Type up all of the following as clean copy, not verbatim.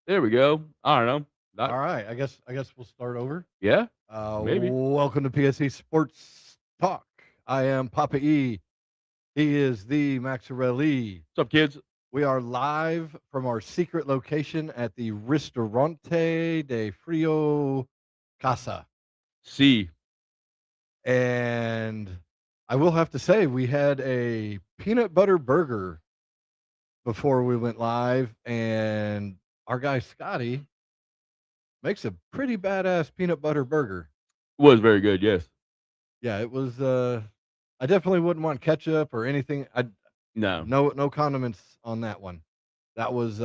There we go. I don't know. All Not right, I guess we'll start over. yeah, maybe. Welcome to PSE Sports Talk. I am Papa E. He is the Maxarelli. What's up, kids? We are live from our secret location at the Ristorante de Frio Casa. C. And I will have to say, we had a peanut butter burger before we went live, and our guy Scotty makes a pretty badass peanut butter burger. Was very good, yes. Yeah, it was. I definitely wouldn't want ketchup or anything. I No, no condiments on that one. That was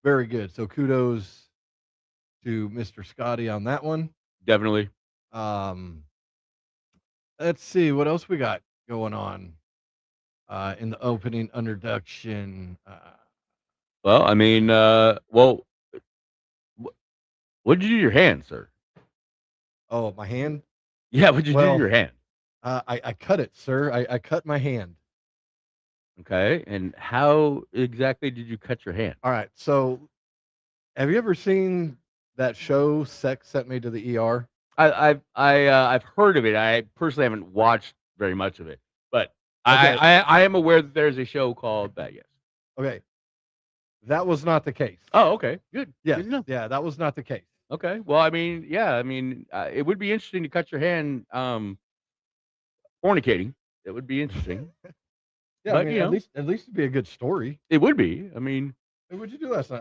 very good. So kudos to Mr. Scotty on that one. definitely. Um, let's see what else we got going on in the opening introduction. Well, I mean, wh- what did you do to your hand, sir? Oh, my hand. Yeah, what'd you do to Well, your hand? I cut it, sir. I cut my hand. Okay, and how exactly did you cut your hand? All right. So, have you ever seen that show "Sex Sent Me to the ER"? I've heard of it. I personally haven't watched very much of it, but Okay. I am aware that there's a show called that. Yes. Okay. That was not the case. Oh, okay. Good. Good Yes. to know. Yeah, that was not the case. Okay. Well, I mean, yeah. I mean, it would be interesting to cut your hand fornicating. It would be interesting, Yeah, I but mean, at least it'd be a good story. it would be. I mean, Hey, what'd you do last night?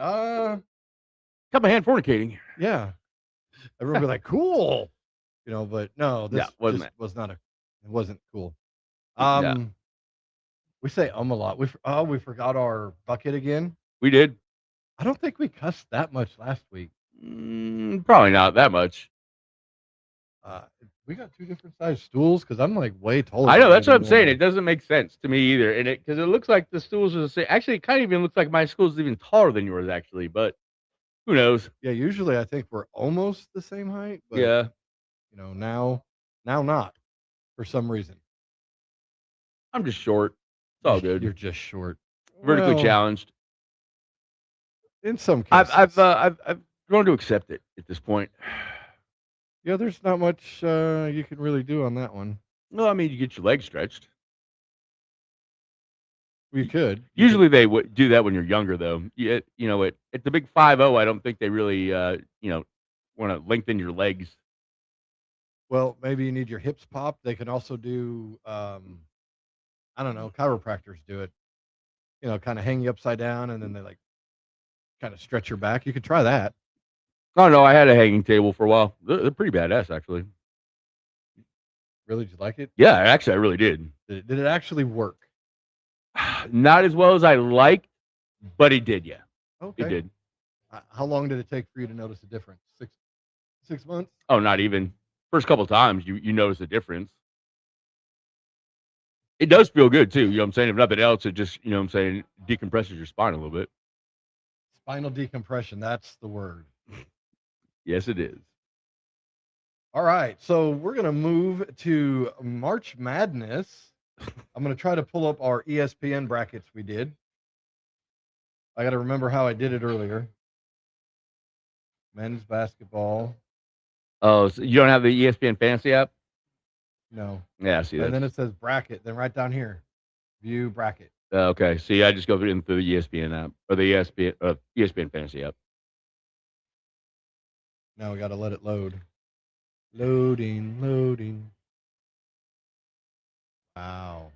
cut my hand fornicating. Yeah. Everyone be like, cool. But no, Yeah, this wasn't just that? was not it wasn't cool. Yeah, Um, we say a lot. We forgot our bucket again. we did. I don't think we cussed that much last week. Probably not that much. Uh, we got two different sized stools because I'm like way taller I than know you that's what than I'm saying. normal. It doesn't make sense to me either, and because it looks like the stools are the same. Actually, it kind of even looks like my school's even taller than yours, actually. But who knows? Yeah, usually I think we're almost the same height, but Yeah, now not for some reason. I'm just short. It's all good. You're just short. Vertically Well, challenged. in some cases. I've grown to accept it at this point. Yeah, there's not much you can really do on that one. Well, I mean, you get your legs stretched. We could. You could. Usually they would do that when you're younger, though. At the big 5-0, I don't think they really, want to lengthen your legs. Well, maybe you need your hips popped. They can also do I don't know, chiropractors do it. Kind of hang you upside down and then they like kind of stretch your back. You could try that. Oh no, I had a hanging table for a while. They're pretty badass, actually. Really, did you like it? Yeah, actually, I really did. Did it actually work? Not as well as I liked, but it did. Yeah, it Okay. did. How long did it take for you to notice a difference? 6 months? Oh, not even first couple times you notice a difference. It does feel good too. You know what I'm saying? If nothing else, it just what I'm saying decompresses your spine a little bit. Spinal decompression. That's the word. Yes, it is. All right. So we're going to move to March Madness. I'm going to try to pull up our ESPN brackets we did. I got to remember how I did it earlier. Men's basketball. Oh, so you don't have the ESPN Fantasy app? No. Yeah, see And that's then it says bracket. Then right down here, view bracket. okay. See, I just go through the ESPN app or the ESPN Fantasy app. Now we got to let it load. Loading, loading. Wow.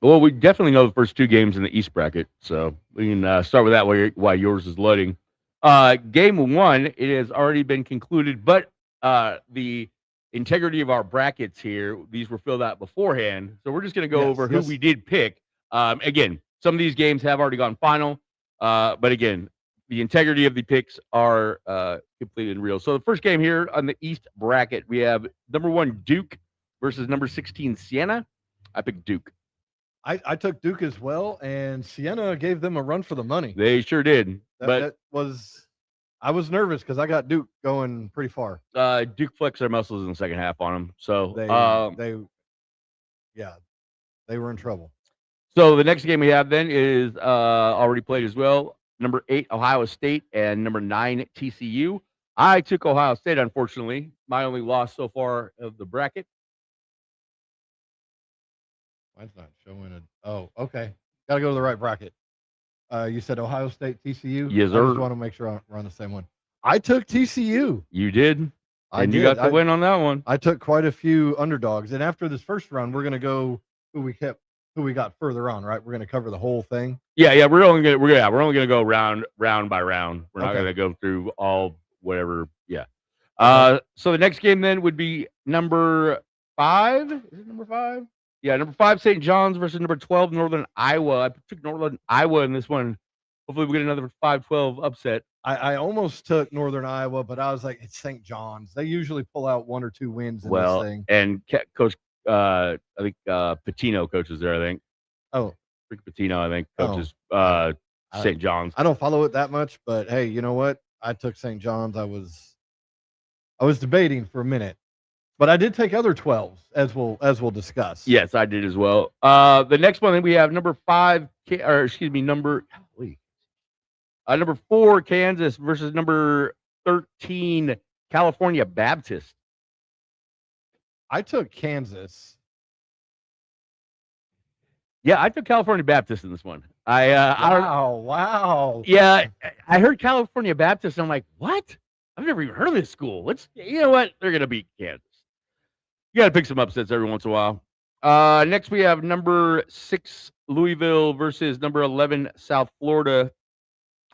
Well, we definitely know the first two games in the East bracket, so we can start with that while yours is loading. Game one, it has already been concluded, but the integrity of our brackets here, these were filled out beforehand, so we're just going to go Yes, over who yes. we did pick. Again, some of these games have already gone final, but again, the integrity of the picks are completely and real. So the first game here on the East bracket, we have number 1 Duke versus number 16 Siena. I picked Duke. I took Duke as well, and Siena gave them a run for the money. They sure did. That was I was nervous because I got Duke going pretty far. Duke flexed their muscles in the second half on them. They yeah, they were in trouble. So the next game we have then is already played as well. number 8 Ohio State, and number 9 TCU. I took Ohio State, unfortunately. My only loss so far of the bracket. Mine's not showing it. Oh, okay. Got to go to the right bracket. You said Ohio State, TCU. Yes, I sir. just want to make sure we're on the same one. I took TCU. You did, I and you did. got the win on that one. I took quite a few underdogs, and after this first round, we're gonna go who we got further on. Right, we're gonna cover the whole thing. Yeah. We're only gonna go round by round. We're not Okay. gonna go through all whatever. Yeah. Okay. So the next game then would be number 5. Is it number 5? Yeah, number 5 St. John's versus number 12 Northern Iowa. I took Northern Iowa in this one. Hopefully we get another 5-12 upset. I almost took Northern Iowa, but I was like, it's St. John's. They usually pull out 1 or 2 wins in this thing. And Coach, I think Patino coaches there. I think. Oh, Rick Patino, I think coaches St. John's. I don't follow it that much, but hey, you know what? I took St. John's. I was debating for a minute, but I did take other 12s as we'll discuss. Yes, I did as well. The next one we have number 4 Kansas versus number 13 California Baptist. I took Kansas. Yeah, I took California Baptist in this one. Wow. Yeah, I heard California Baptist, and I'm like, what? I've never even heard of this school. You know what? They're gonna beat Kansas. You got to pick some upsets every once in a while. Next, we have number 6 Louisville versus number 11 South Florida.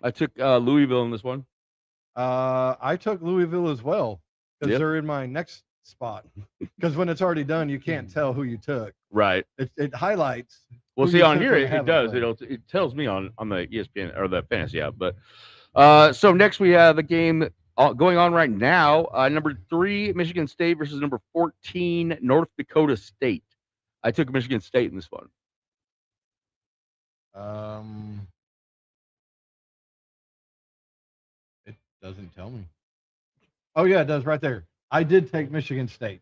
I took Louisville in this one. I took Louisville as well because they're in my next spot. Because when it's already done, you can't tell who you took. Right. It highlights. Well, see on here it does. It tells me on the ESPN or the fantasy app. But so next we have a game going on right now. Number 3 Michigan State versus number 14 North Dakota State. I took Michigan State in this one. It doesn't tell me. Oh yeah, it does right there. I did take Michigan State.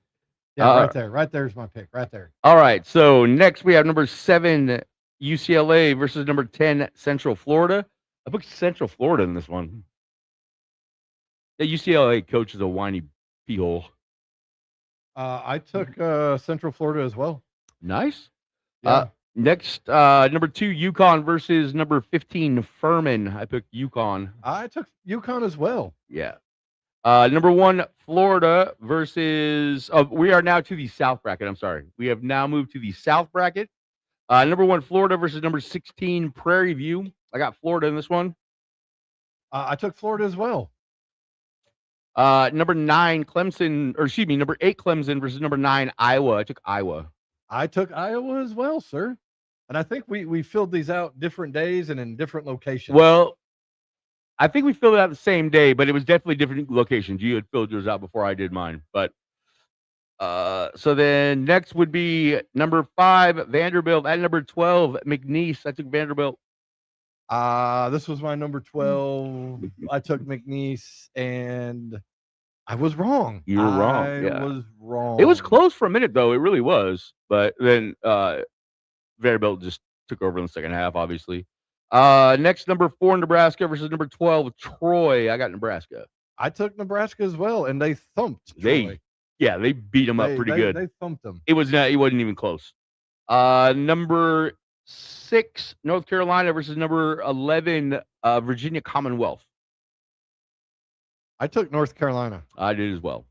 Yeah, right there. Right there's my pick. Right there. All right. So next we have number 7 UCLA versus number 10 Central Florida. I booked Central Florida in this one. The UCLA coach is a whiny pee-hole. I took Central Florida as well. Nice. Yeah. Next, number 2 UConn versus number 15 Furman. I picked UConn. I took UConn as well. Yeah. Number 1 Florida versus. We are now to the South bracket. I'm sorry. We have now moved to the South bracket. Number 1 Florida versus number 16 Prairie View. I got Florida in this one. I took Florida as well. Number 9 Clemson, or excuse me, number 8 Clemson versus number 9 Iowa. I took Iowa. I took Iowa as well, sir. And I think we filled these out different days and in different locations. Well, I think we filled it out the same day, but it was definitely different locations. You had filled yours out before I did mine. But so then next would be number 5 Vanderbilt at number 12 McNeese. I took Vanderbilt. This was my number 12. I took McNeese, and I was wrong. You were wrong. I was wrong. It was close for a minute, though. It really was. But then Vanderbilt just took over in the second half, obviously. Next, number 4 Nebraska versus number 12 Troy. I got Nebraska. I took Nebraska as well, and they thumped Troy. They beat them up pretty good. They thumped them. It wasn't even close. Number 6 North Carolina versus number 11 Virginia Commonwealth. I took North Carolina. I did as well.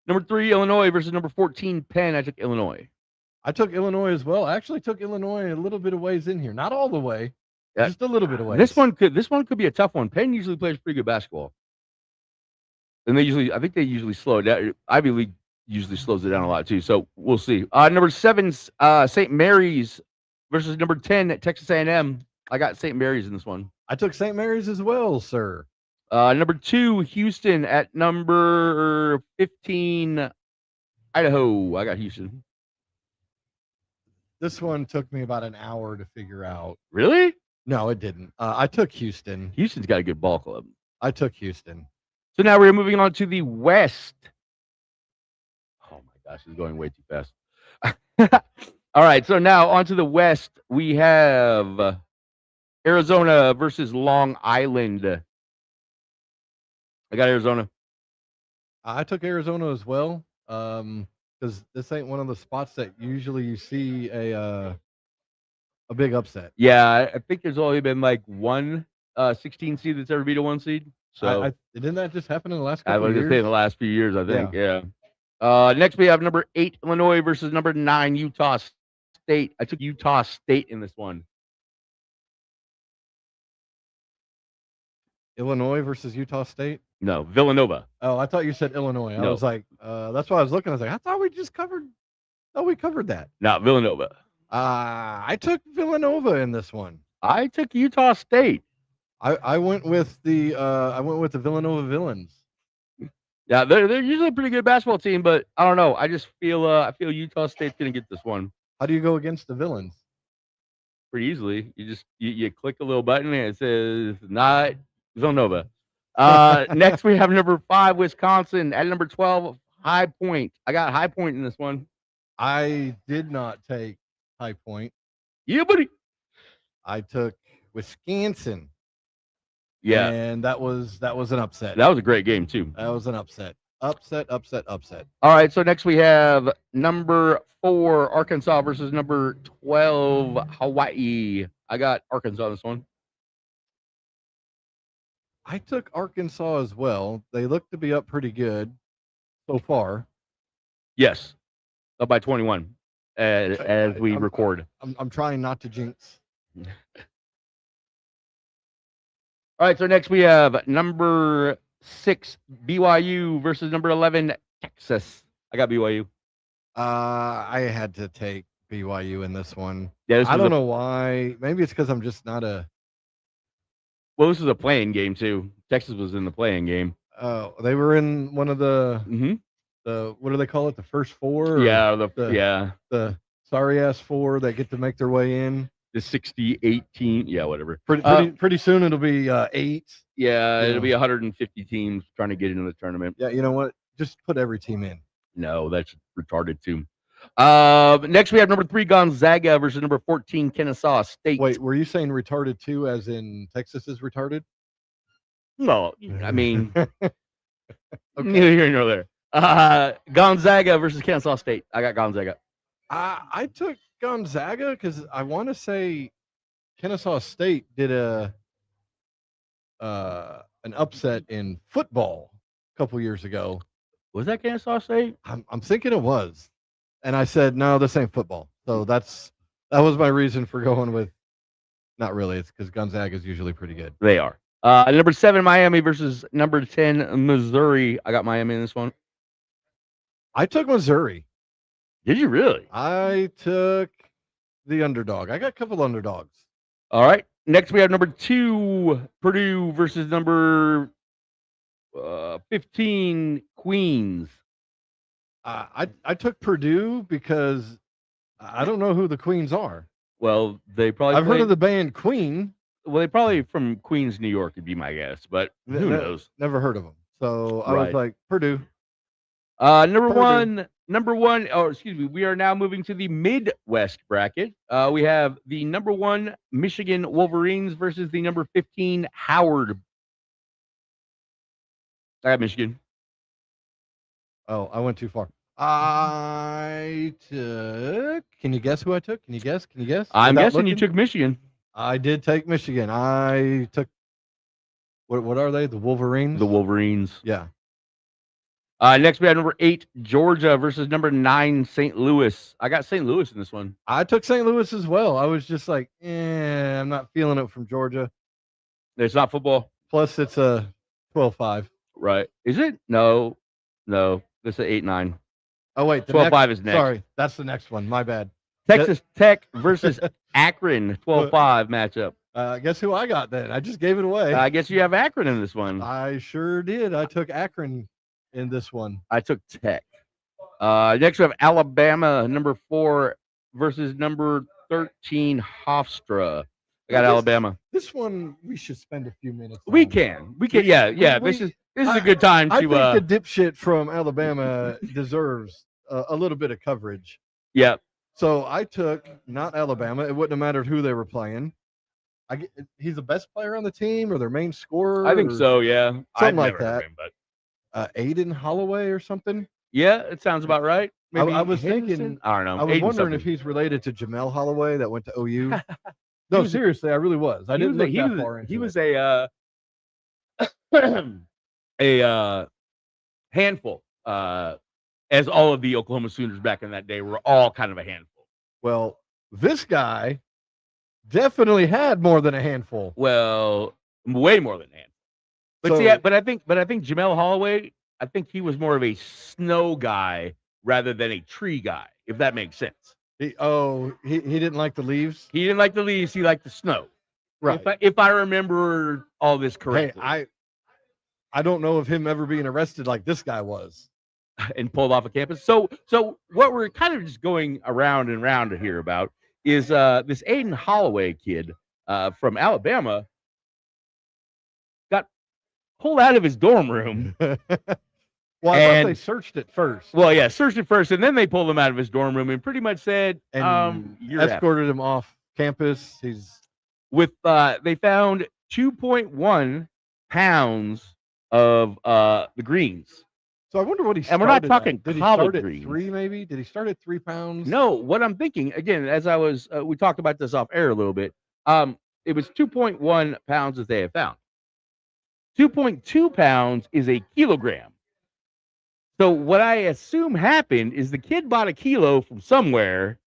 Number 3 Illinois versus number 14 Penn. I took Illinois. I took Illinois as well. I actually took Illinois a little bit of ways in here, not all the way, just a little bit of ways. This one could be a tough one. Penn usually plays pretty good basketball, and I think they usually slow it down. Ivy League usually slows it down a lot too. So we'll see. Number 7 St. Mary's versus number 10 Texas A&M. I got St. Mary's in this one. I took St. Mary's as well, sir. Number 2 Houston at number 15 Idaho. I got Houston. This one took me about an hour to figure out. Really? No, it didn't. I took Houston. Houston's got a good ball club. I took Houston. So now we're moving on to the West. Oh my gosh, it's going way too fast. All right, so now on to the West. We have Arizona versus Long Island. I got Arizona. I took Arizona as well, because this ain't one of the spots that usually you see a big upset. Yeah, I think there's only been like one 16 seed that's ever beat a 1 seed. So I didn't that just happen in the last I couple was of gonna say in years? the last few years, I think. Yeah. Yeah. Next we have number 8 Illinois versus number 9 Utah State. I took Utah State in this one. Illinois versus Utah State? No, Villanova. Oh, I thought you said Illinois. I No. was like, that's why I was looking. I was like, I thought we covered that. Not Villanova. I took Villanova in this one. I took Utah State. I went with the Villanova Villains. Yeah, they're usually a pretty good basketball team, but I don't know. I just feel I feel Utah State's gonna get this one How do you go against the Villains? pretty easily. You click a little button and it says not Villanova. Next we have number 5 Wisconsin at number 12 High Point. I got High Point in this one. I did not take High Point. Yeah, buddy. I took Wisconsin. Yeah, And that was an upset. that was a great game too. That was an upset. Upset. All right, so next we have number 4 Arkansas versus number 12 Hawaii. I got Arkansas in this one. I took Arkansas as well. They look to be up pretty good so far. Yes, up by 21 as we record. I'm trying not to jinx. All right, so next we have number 6 BYU versus number 11 Texas. I got BYU. I had to take BYU in this one. Yeah, I don't know why. Maybe it's because I'm just not a. Well, this was a playing game too. Texas was in the playing game. They were in one of the Mm-hmm. the what do they call it? The first four? Yeah, the sorry ass four that get to make their way in. The 68 team. Yeah, whatever. Pretty soon it'll be 8. Yeah, it'll be 150 teams trying to get into the tournament. Yeah, you know what? Just put every team in. No, that's retarded too. Next we have number 3 Gonzaga versus number 14 Kennesaw State. Wait, were you saying retarded too, as in Texas is retarded? No, I mean, neither here nor there. Gonzaga versus Kennesaw State. I got Gonzaga. I took Gonzaga because I want to say Kennesaw State did an upset in football a couple years ago. Was that Kennesaw State? I'm thinking it was, and I said no, this ain't football. So that was my reason for going with. Not really. It's because Gonzaga is usually pretty good. They are. Number 7 Miami versus number 10 Missouri. I got Miami in this one. I took Missouri. Did you really? I took the underdog. I got a couple underdogs. All right. Next, we have number 2 Purdue versus number 15 Queens. I took Purdue because I don't know who the Queens are. Well, they probably. I've heard of the band Queen. Well, they probably from Queens, New York, would be my guess, but who knows? Never heard of them. So I was like, Purdue. Number one. Oh, excuse me. We are now moving to the Midwest bracket. We have the number 1 Michigan Wolverines versus the number 15 Howard. I got Michigan. Oh, I went too far. I took. Can you guess who I took? Can you guess? I'm guessing you took Michigan. I did take Michigan. I took. What are they? The Wolverines. The Wolverines. Yeah. Next, we have number 8 Georgia versus number 9 St. Louis. I got St. Louis in this one. I took St. Louis as well. I was just like, I'm not feeling it from Georgia. It's not football. Plus, it's a 12-5. Right? Is it? No. This is 8-9. Oh wait, 12-5 is next. Sorry, that's the next one. My bad. Texas Tech versus Akron 12-5 matchup. Guess who I got then? I just gave it away. I guess you have Akron in this one. I sure did. I took Akron in this one. I took Tech. Next we have Alabama, number 4 versus number 13 Hofstra. I got Alabama. This one we should spend a few minutes. We can. Yeah. This is a good time to. I think the dipshit from Alabama deserves a little bit of coverage. Yeah. So I took not Alabama. It wouldn't have mattered who they were playing. he's the best player on the team or their main scorer. I think so. Yeah, Something like never heard that. of him, but Aiden Holloway or something. yeah, it sounds about right. Maybe I was Henderson? thinking. I don't know. I was Aiden wondering if something. he's related to Jamel Holloway that went to OU. No, seriously, I really was. I didn't look that far into it. He was a a handful. As all of the Oklahoma Sooners back in that day were all kind of a handful. Well, this guy definitely had more than a handful. Well, way more than a handful. But see, but I think Jamel Holloway, I think he was more of a snow guy rather than a tree guy, if that makes sense. He didn't like the leaves. He didn't like the leaves. He liked the snow. Right. If I remember all this correctly. Hey, I don't know of him ever being arrested like this guy was. And pulled off a campus. So what we're kind of just going around and around to hear about is this Aiden Holloway kid from Alabama got pulled out of his dorm room. Well, I thought they searched it first. Well, yeah, searched it first, and then they pulled him out of his dorm room and pretty much said, you're escorted him off campus. He's with they found 2.1 pounds of the greens. So I wonder what he started. And we're not talking at. Did he collard start at greens. 3 maybe? Did he start at 3 pounds? No, what I'm thinking, again, as I was, we talked about this off air a little bit. It was 2.1 pounds that they had found. 2.2 pounds is a kilogram. So what I assume happened is the kid bought a kilo from somewhere,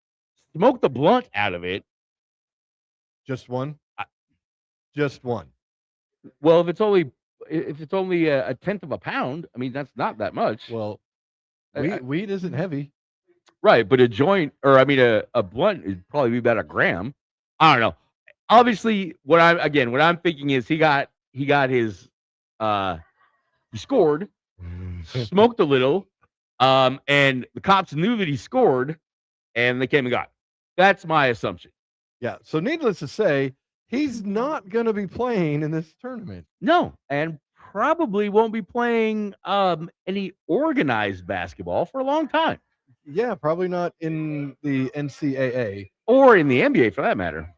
smoked the blunt out of it. Just one? Just one. Well, if it's only a tenth of a pound, I mean, that's not that much. Well, weed isn't heavy. Right, but a joint, or I mean, a blunt would probably be about a gram. I don't know. Obviously, what I'm thinking is he got his, he scored, smoked a little, and the cops knew that he scored, and they came and got him. That's my assumption. Yeah, so needless to say, he's not going to be playing in this tournament. No, and probably won't be playing any organized basketball for a long time. Yeah, probably not in the NCAA or in the NBA for that matter.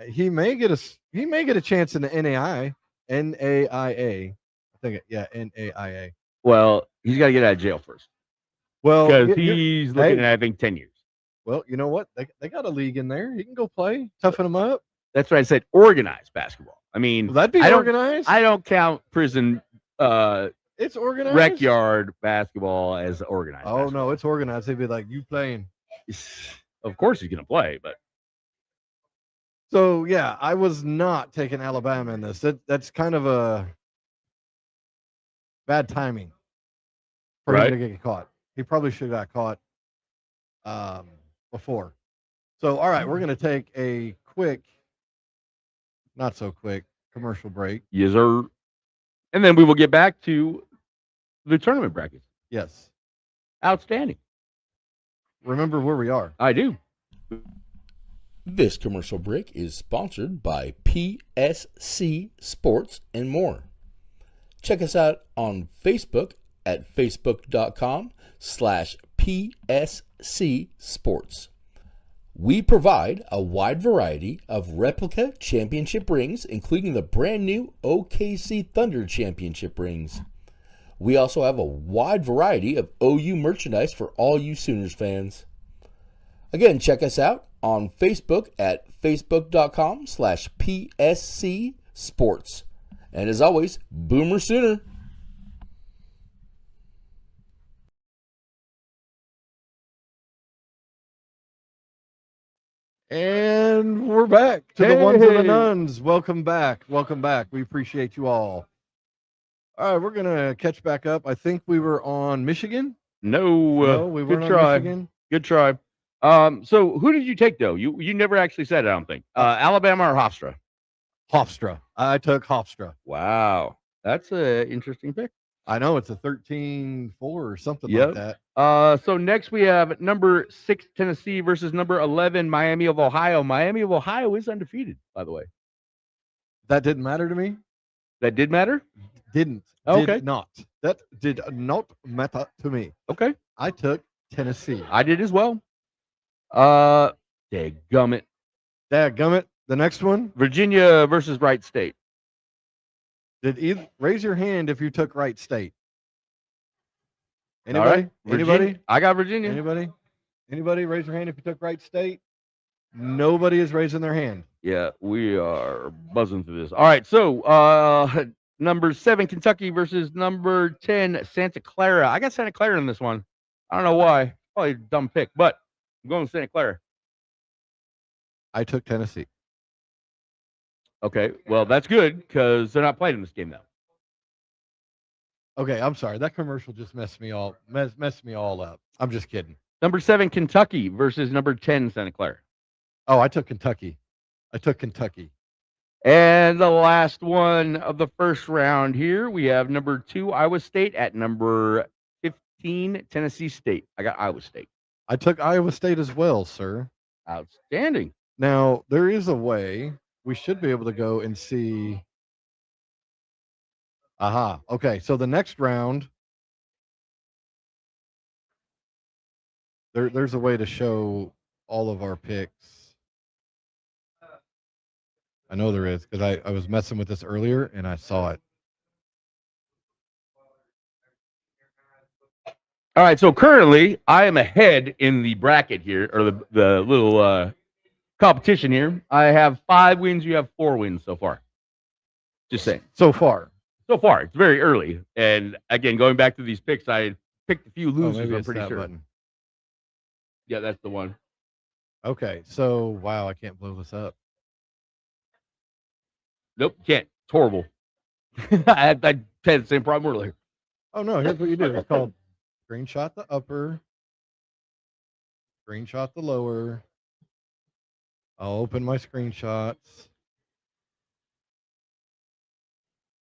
He may get a chance in the NAIA. I think NAIA. Well, he's got to get out of jail first. Well, because he's looking at I think 10 years. Well, you know what? They got a league in there. He can go play, toughen him up. That's right. I said organized basketball. I mean, that'd be organized. I don't count prison. It's organized. Rec yard basketball as organized. Oh basketball. No, it's organized. They'd be like, you playing. Of course he's gonna play, but so yeah, I was not taking Alabama in this. That's kind of a bad timing for him to get caught. He probably should have got caught before. So all right, we're gonna take a quick, not so quick, commercial break. Yes, sir. And then we will get back to the tournament brackets. Yes. Outstanding. Remember where we are. I do. This commercial break is sponsored by PSC Sports and more. Check us out on Facebook at facebook.com/PSC Sports. We provide a wide variety of replica championship rings, including the brand new OKC Thunder championship rings. We also have a wide variety of OU merchandise for all you Sooners fans. Again, check us out on Facebook at facebook.com/PSC Sports. And as always, Boomer Sooner. And we're back to the ones and the nuns. Welcome back. Welcome back. We appreciate you all. All right, we're going to catch back up. I think we were on Michigan. No, we weren't on Michigan. Good try. So who did you take, though? You never actually said, I don't think. Alabama or Hofstra? Hofstra. I took Hofstra. Wow. That's an interesting pick. I know, it's a 13-4 or something like that. So next we have number 6 Tennessee versus number 11 Miami of Ohio. Miami of Ohio is undefeated, by the way. That didn't matter to me. That did matter? Didn't. Okay. Did not. That did not matter to me. Okay. I took Tennessee. I did as well. Dadgummit. Dadgummit. The next one. Virginia versus Wright State. Raise your hand if you took Wright State. All Anybody? right. Anybody? Virginia. I got Virginia. Anybody? Anybody? Raise your hand if you took Wright State. Nobody is raising their hand. Yeah, we are buzzing through this. All right, so number 7 Kentucky versus number 10 Santa Clara. I got Santa Clara in this one. I don't know why. Probably a dumb pick, but I'm going with Santa Clara. I took Tennessee. Okay, well that's good because they're not playing in this game now. Okay, I'm sorry. That commercial just messed me all up. I'm just kidding. Number 7 Kentucky versus number 10 Santa Clara. Oh, I took Kentucky. And the last one of the first round here, we have number 2 Iowa State at number 15 Tennessee State. I got Iowa State. I took Iowa State as well, sir. Outstanding. Now, there is a way we should be able to go and see. Aha. Okay, so the next round, there's a way to show all of our picks. I know there is because I was messing with this earlier and I saw it. All right, so currently I am ahead in the bracket here, or the little competition here. I have 5 wins. You have 4 wins so far. Just saying. So far. It's very early. And again, going back to these picks, I picked a few losers. Maybe I'm it's pretty that sure. button. Yeah, that's the one. Okay, so wow, I can't blow this up. Nope, can't. It's horrible. I had the same problem earlier. Oh no, here's what you do. It's called screenshot the upper, screenshot the lower. I'll open my screenshots.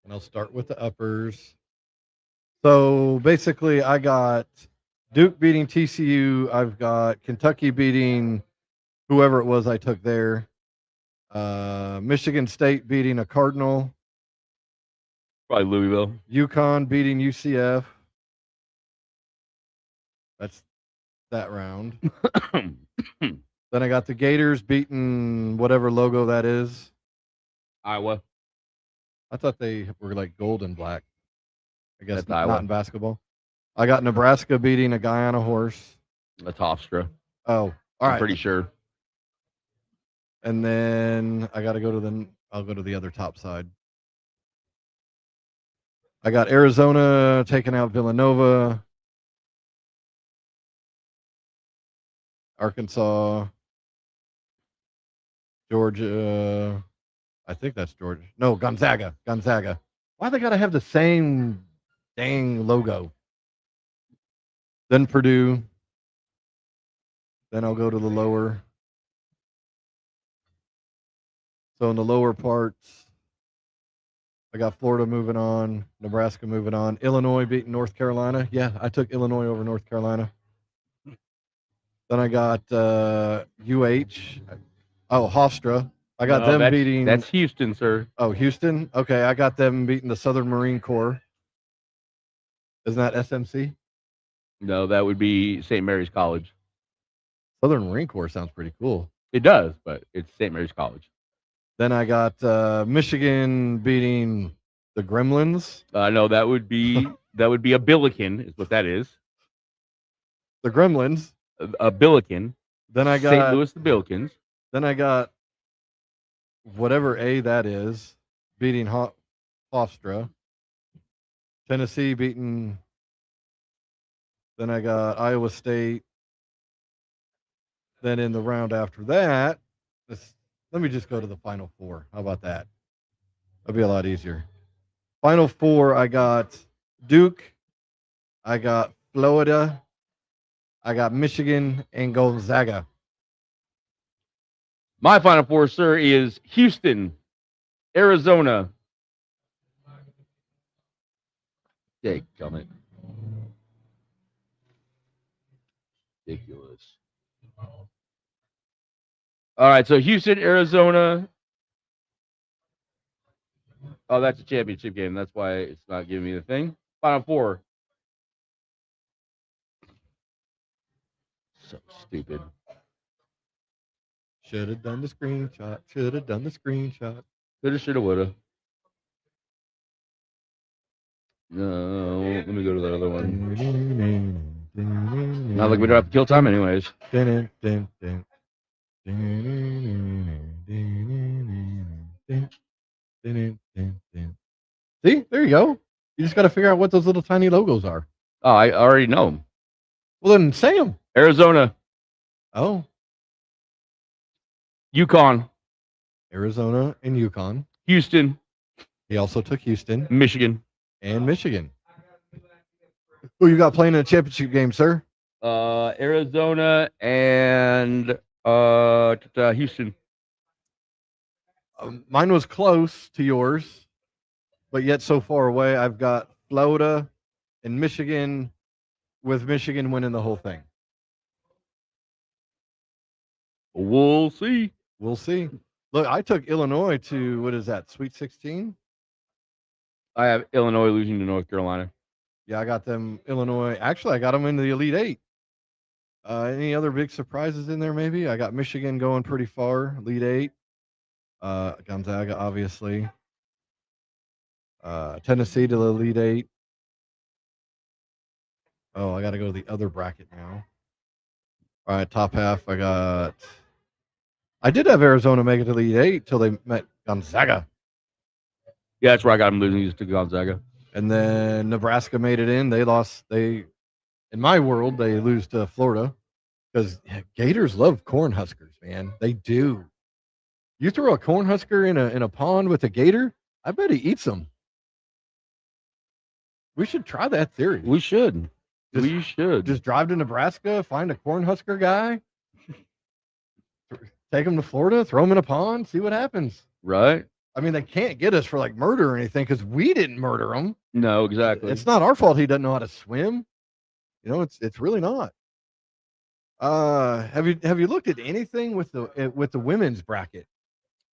And I'll start with the uppers. So basically I got Duke beating TCU. I've got Kentucky beating whoever it was I took there. Michigan State beating a Cardinal. Probably Louisville. UConn beating UCF. That's that round. Then I got the Gators beating whatever logo that is. Iowa. I thought they were like gold and black. I guess That's not Iowa. in basketball. I got Nebraska beating a guy on a horse. That's Hofstra. Oh, all I'm right. pretty sure. And then I got to go to I'll go to the other top side. I got Arizona taking out Villanova. Arkansas. Georgia. I think that's Georgia. No, Gonzaga. Why they got to have the same dang logo? Then Purdue. Then I'll go to the lower. So in the lower parts, I got Florida moving on, Nebraska moving on, Illinois beating North Carolina. Yeah, I took Illinois over North Carolina. Then I got UH. Oh, Hofstra. I got them beating. That's Houston, sir. Oh, Houston. Okay, I got them beating the Southern Marine Corps. Isn't that SMC? No, that would be St. Mary's College. Southern Marine Corps sounds pretty cool. It does, but it's St. Mary's College. Then I got Michigan beating the Gremlins. No, that would be a Billiken, is what that is. The Gremlins. A Billiken. Then I got St. Louis the Billikens. Then I got whatever A that is beating Hofstra. Tennessee beating. Then I got Iowa State. Then in the round after that, let me just go to the Final Four. How about that? That'll be a lot easier. Final Four, I got Duke. I got Florida. I got Michigan and Gonzaga. My Final Four, sir, is Houston, Arizona. Jake, comment. Ridiculous. All right, so Houston, Arizona. Oh, that's a championship game. That's why it's not giving me the thing. Final Four. So stupid. Should have done the screenshot. Should have done the screenshot. Coulda, shoulda, woulda. No, let me go to the other one. Not like we don't have to kill time anyways. See, there you go. You just got to figure out what those little tiny logos are. Oh, I already know them. Well, then say them. Arizona, Oh, Yukon, Arizona and Yukon. Houston, He also took Houston Michigan. and Michigan. Who you got playing in a championship game, sir? Arizona and Houston. Mine was close to yours, but yet so far away. I've got Florida and Michigan, with Michigan winning the whole thing. We'll see. We'll see. Look, I took Illinois to, what is that, Sweet 16? I have Illinois losing to North Carolina. Yeah, I got them, Illinois. Actually, I got them into the Elite Eight. Any other big surprises in there, maybe? I got Michigan going pretty far, Elite Eight. Gonzaga, obviously. Tennessee to the Elite Eight. Oh, I got to go to the other bracket now. All right, top half. I did have Arizona make it to the Elite Eight till they met Gonzaga. Yeah, that's where I got them losing to Gonzaga. And then Nebraska made it in. They lost. In my world, they lose to Florida because Gators love Cornhuskers, man. They do. You throw a Cornhusker in a pond with a gator, I bet he eats them. We should try that theory. We should. Just drive to Nebraska, find a Cornhusker guy, take him to Florida, throw him in a pond, see what happens. Right? I mean, they can't get us for like murder or anything because we didn't murder him. No, exactly. It's not our fault he doesn't know how to swim. You know, it's really not. Have you looked at anything with the women's bracket?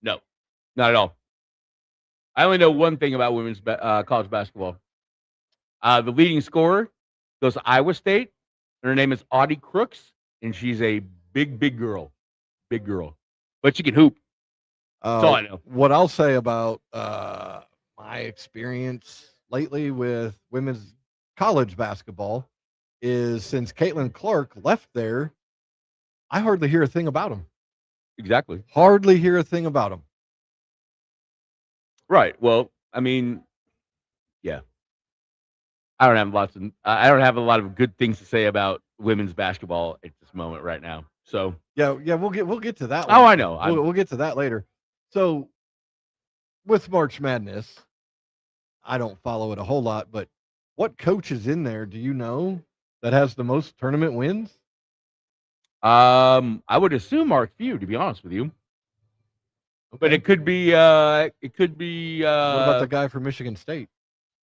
No, not at all. I only know one thing about women's college basketball. The leading scorer goes to Iowa State, and her name is Audie Crooks, and she's a big girl. Big girl. But she can hoop. That's all I know. What I'll say about my experience lately with women's college basketball is since Caitlin Clark left there, I hardly hear a thing about them. Exactly. Hardly hear a thing about them. Right. Well, I mean, yeah. I don't have a lot of good things to say about women's basketball at this moment right now. So yeah, we'll get to that. Oh, I know. We'll get to that later. So with March Madness, I don't follow it a whole lot, but what coach is in there? Do you know that has the most tournament wins? I would assume Mark Few, to be honest with you. Okay. But it could be what about the guy from Michigan State?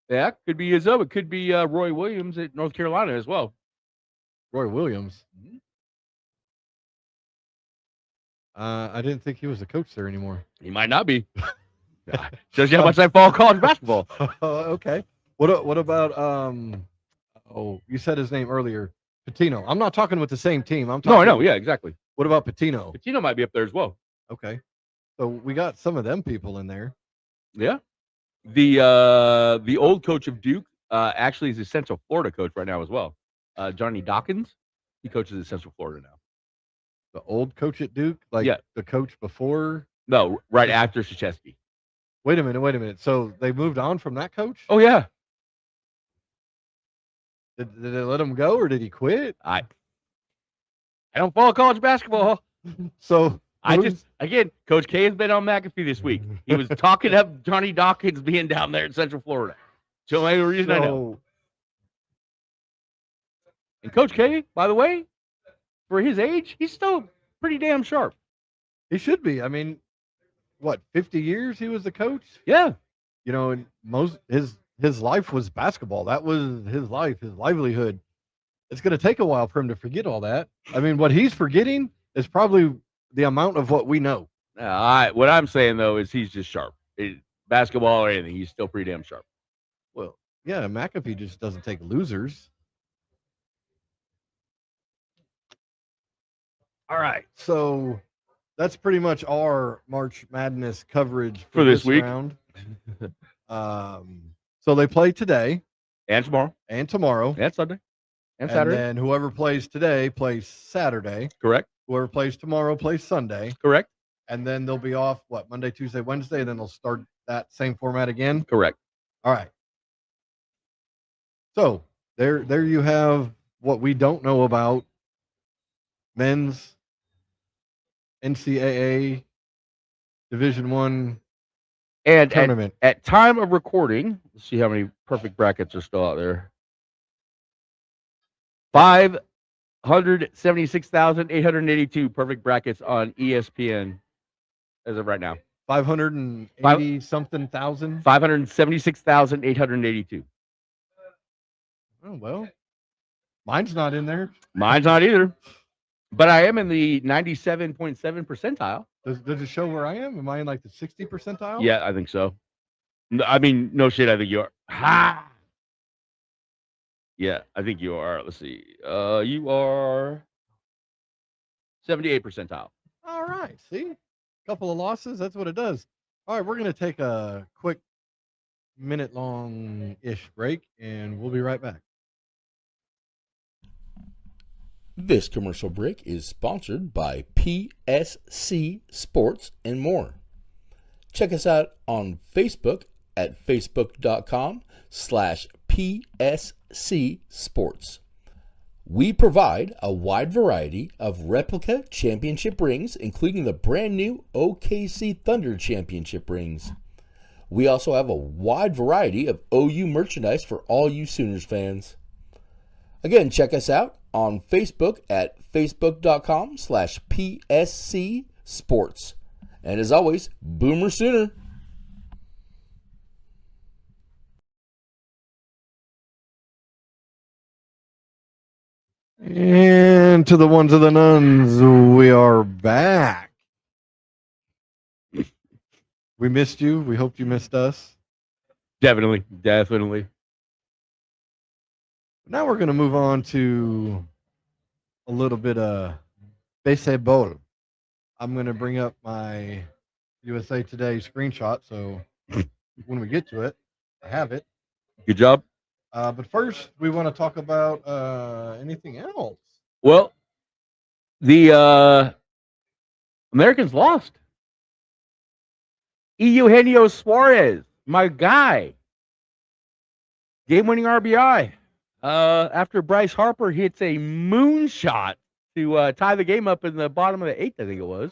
Yeah, could be Izzo. It could be Roy Williams at North Carolina as well. Roy Williams. Mm-hmm. I didn't think he was a coach there anymore. He might not be. Shows you how much I follow college basketball. Okay. What about you said his name earlier, Patino. I'm not talking with the same team. I'm talking. No, I know. Yeah, exactly. What about Patino? Patino might be up there as well. Okay. So we got some of them people in there. Yeah. The old coach of Duke actually is a Central Florida coach right now as well. Johnny Dawkins. He coaches at Central Florida now. The old coach at Duke? Like the coach before? No, right after Krzyzewski. Wait a minute. So they moved on from that coach? Oh, yeah. Did they let him go or did he quit? I don't follow college basketball. So Coach K has been on McAfee this week. He was talking up Johnny Dawkins being down there in Central Florida. So any reason I know. And Coach K, by the way, for his age, he's still pretty damn sharp. He should be. I mean, what, 50 years he was the coach? Yeah. You know, and his life was basketball. That was his life, his livelihood. It's going to take a while for him to forget all that. I mean, what he's forgetting is probably the amount of what we know. What I'm saying, though, is he's just sharp. Basketball or anything, he's still pretty damn sharp. Well, yeah, McAfee just doesn't take losers. All right, so that's pretty much our March Madness coverage For this week. round. So they play today And tomorrow. and tomorrow. And Sunday. And And Saturday. then whoever plays today plays Saturday. Correct. Whoever plays tomorrow plays Sunday. Correct. And then they'll be off, Monday, Tuesday, Wednesday, and then they'll start that same format again. Correct. All right. So there you have what we don't know about men's NCAA Division I And tournament. at time of recording, let's see how many perfect brackets are still out there. 576,882 perfect brackets on ESPN as of right now. 580 something thousand. 576,882. Oh, well, mine's not in there. Mine's not either. But I am in the 97.7 percentile. Does it show where I am? Am I in like the 60 percentile? Yeah, I think so. I mean, no shit, I think you are. Ha! Yeah, I think you are. Let's see. You are 78 percentile. All right. See? A couple of losses. That's what it does. All right. We're going to take a quick minute-long-ish break, and we'll be right back. This commercial break is sponsored by PSC Sports and more. Check us out on Facebook at facebook.com/PSC Sports. We provide a wide variety of replica championship rings, including the brand new OKC Thunder championship rings. We also have a wide variety of OU merchandise for all you Sooners fans. Again, check us out on Facebook at facebook.com/PSC Sports. And as always, Boomer Sooner. And to the ones of the nuns, we are back. We missed you. We hoped you missed us. Definitely. Now we're going to move on to a little bit of baseball. I'm going to bring up my USA Today screenshot, so when we get to it, I have it. Good job. But first, we want to talk about anything else. Well, the Americans lost. Eugenio Suarez, my guy, game-winning RBI. After Bryce Harper hits a moonshot to tie the game up in the bottom of the 8th, I think it was.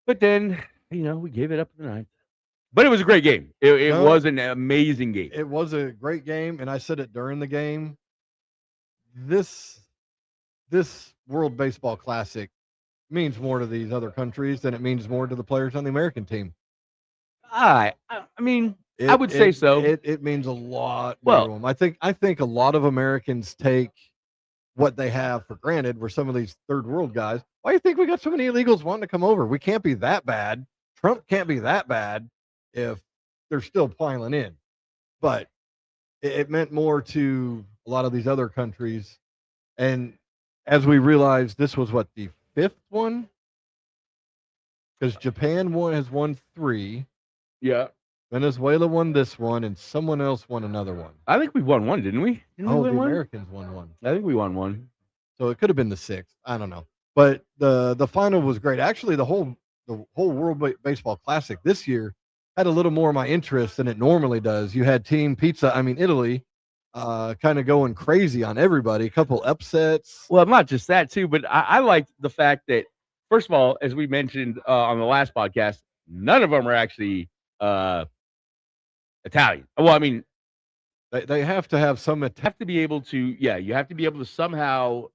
But then, we gave it up in the 9th. But it was a great game. It was an amazing game. It was a great game, and I said it during the game. This World Baseball Classic means more to these other countries than it means more to the players on the American team. I mean, I would say so. It means a lot more to them. I think a lot of Americans take what they have for granted. Where some of these third world guys, why do you think we got so many illegals wanting to come over? We can't be that bad. Trump can't be that bad if they're still piling in. But it meant more to a lot of these other countries. And as we realized, this was what, the 5th one? Because Japan has won 3. Yeah. Venezuela won this one, and someone else won another one. I think we won one, didn't we? The Americans won one. I think we won one. So it could have been the 6th. I don't know. But the final was great. Actually, the whole World Baseball Classic this year had a little more of my interest than it normally does. You had Team Italy, kind of going crazy on everybody. A couple upsets. Well, not just that too, but I liked the fact that, first of all, as we mentioned on the last podcast, none of them are actually Italian. Well, I mean, they have to have some. Have to be able to. Yeah, you have to be able to somehow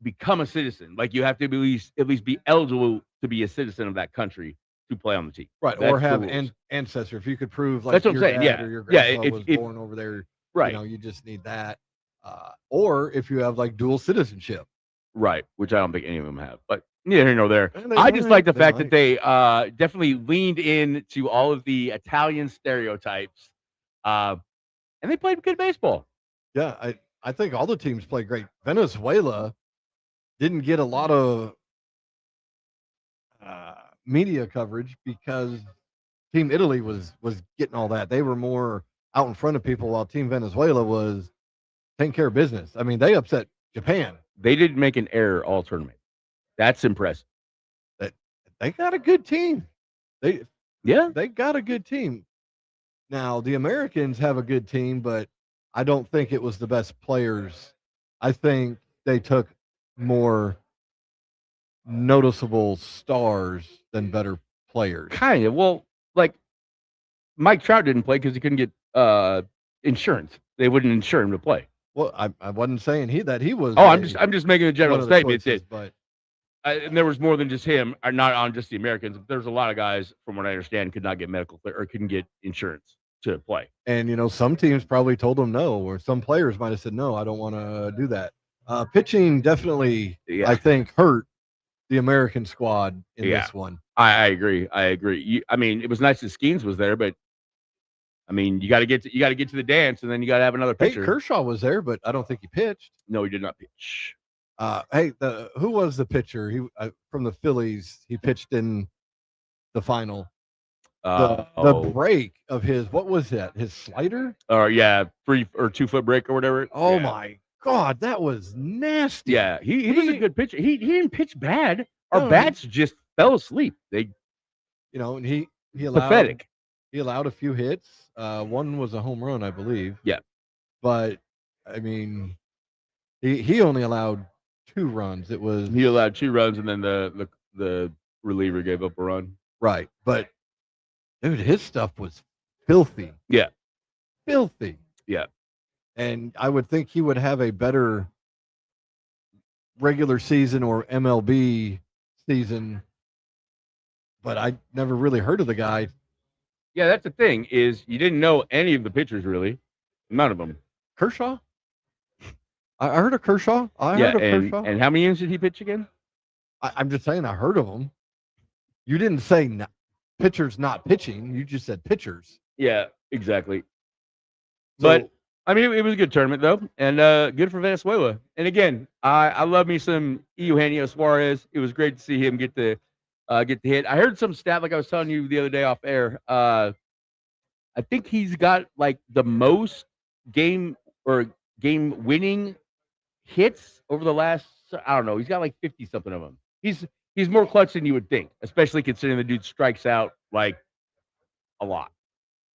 become a citizen. Like you have to at least be eligible to be a citizen of that country to play on the team. Right, That's or have ancestor. If you could prove, like, that's what I'm your saying. dad Yeah, or your grandpa was born over there. Right. You just need that. Or if you have like dual citizenship. Right, which I don't think any of them have. But neither here nor there. I just like the fact that they definitely leaned in to all of the Italian stereotypes, and they played good baseball. Yeah, I think all the teams played great. Venezuela didn't get a lot of media coverage because Team Italy was getting all that. They were more out in front of people while Team Venezuela was taking care of business. I mean, they upset Japan. They didn't make an error all tournament. That's impressive. They got a good team. Yeah. They got a good team. Now, the Americans have a good team, but I don't think it was the best players. I think they took more noticeable stars than better players. Kind of. Well, like Mike Trout didn't play because he couldn't get insurance. They wouldn't insure him to play. Well, I wasn't saying that he was. Oh, I'm just making a one general of the statement. choices, but And there was more than just him, or not on just the Americans. There's a lot of guys, from what I understand, could not get medical or couldn't get insurance to play. and some teams probably told them no, or some players might have said no, I don't want to do that. Pitching definitely, Yeah. I think, hurt the American squad in Yeah. this one. I agree. I mean, it was nice that Skeens was there, but I mean, you got to get to the dance, and then you got to have another Hey, pitcher. Kershaw was there, but I don't think he pitched. No, he did not pitch. Hey, who was the pitcher? He from the Phillies. He pitched in the final. The break of his, what was that? His slider? Or 3 or 2 foot break or whatever. Oh Yeah. my God, that was nasty. Yeah, he was a good pitcher. He didn't pitch bad. Our No, bats just fell asleep. They and he allowed pathetic. He allowed a few hits. One was a home run, I believe. Yeah. But I mean, he only allowed 2 runs. It was He allowed 2 runs, and then the reliever gave up a run. right. But dude, his stuff was filthy. Yeah. Filthy. Yeah. And I would think he would have a better regular season or MLB season, but I never really heard of the guy. Yeah, that's the thing, is you didn't know any of the pitchers, really. None of them. Kershaw? I heard of Kershaw. I Yeah, heard of Kershaw. and how many innings did he pitch again? I'm just saying I heard of him. You didn't say pitchers not pitching. You just said pitchers. Yeah, exactly. So, But I mean, it was a good tournament though, and good for Venezuela. And again, I love me some Eugenio Suarez. It was great to see him get the hit. I heard some stat, like I was telling you the other day off air. I think he's got like the most game winning hits over the last, I don't know. He's got like 50 something of them. He's more clutch than you would think, especially considering the dude strikes out like a lot.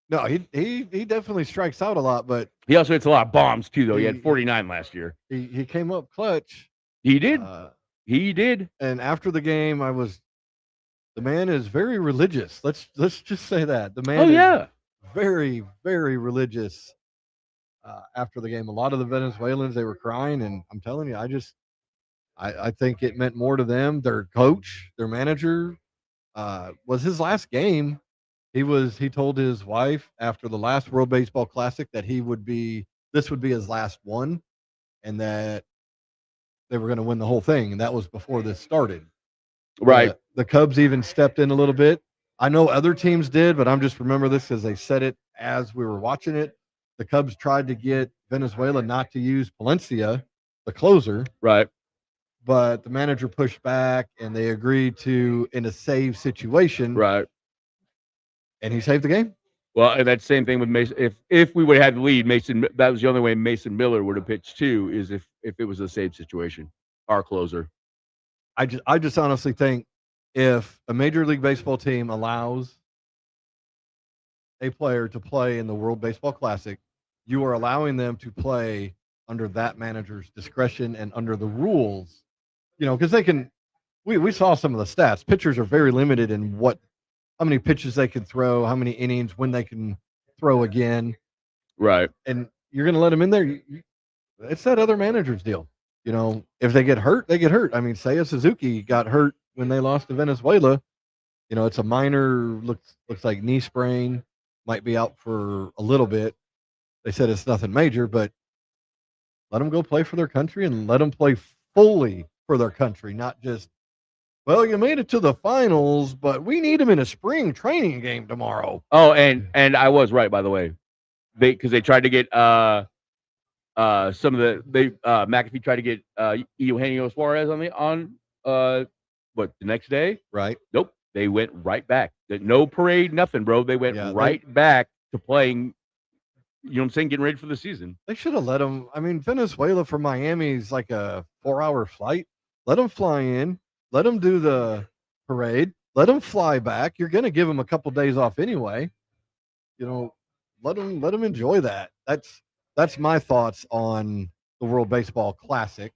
no, he definitely strikes out a lot, but He also hits a lot of bombs too, though. He had 49 last year. he came up clutch. He did. He did. And after the game, the man is very religious. Let's just say that the man. is very, very religious. After the game, a lot of the Venezuelans, they were crying, and I'm telling you, I think it meant more to them. Their coach, their manager, was his last game. He told his wife after the last World Baseball Classic that this would be his last one, and that they were going to win the whole thing. And that was before this started. Right. The Cubs even stepped in a little bit. I know other teams did, but I'm just remember this because they said it as we were watching it. The Cubs tried to get Venezuela not to use Palencia, the closer. Right. But the manager pushed back, and they agreed to in a save situation. Right. And he saved the game. Well, and that same thing with Mason. If we would have had the lead, Mason, that was the only way Mason Miller would have pitched too, is if it was a save situation. Our closer. I just honestly think if a Major League Baseball team allows a player to play in the World Baseball Classic, you are allowing them to play under that manager's discretion and under the rules, because they can. We saw some of the stats. Pitchers are very limited in how many pitches they can throw, how many innings, when they can throw again. Right. And you're going to let them in there. It's that other manager's deal. If they get hurt, they get hurt. I mean, Seiya Suzuki got hurt when they lost to Venezuela. It's a minor, looks like knee sprain, might be out for a little bit. They said it's nothing major, but let them go play for their country and let them play fully for their country, not just, well, you made it to the finals, but we need them in a spring training game tomorrow. Oh, and I was right, by the way. Because they tried to get McAfee tried to get Eugenio Suarez the next day. Right. Nope. They went right back. No parade, nothing, bro. They went Yeah, right back to playing. You know what I'm saying? Getting ready for the season. they should have let them. I mean, Venezuela from Miami is like a 4-hour flight. Let them fly in. Let them do the parade. Let them fly back. You're going to give them a couple days off anyway. You know, let them enjoy that. That's my thoughts on the World Baseball Classic.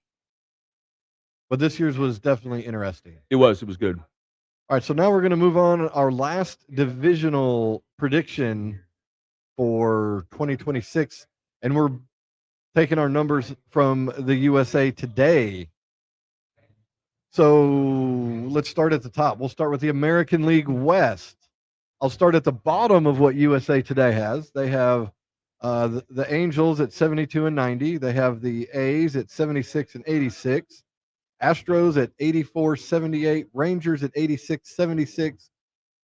But this year's was definitely interesting. It was good. All right, so now we're going to move on. Our last divisional prediction for 2026, and we're taking our numbers from the USA Today. So let's start at the top. We'll start with the American League West. I'll start at the bottom of what USA Today has. They have the Angels at 72 and 90. They have the A's at 76 and 86. Astros at 84 78. Rangers at 86 76.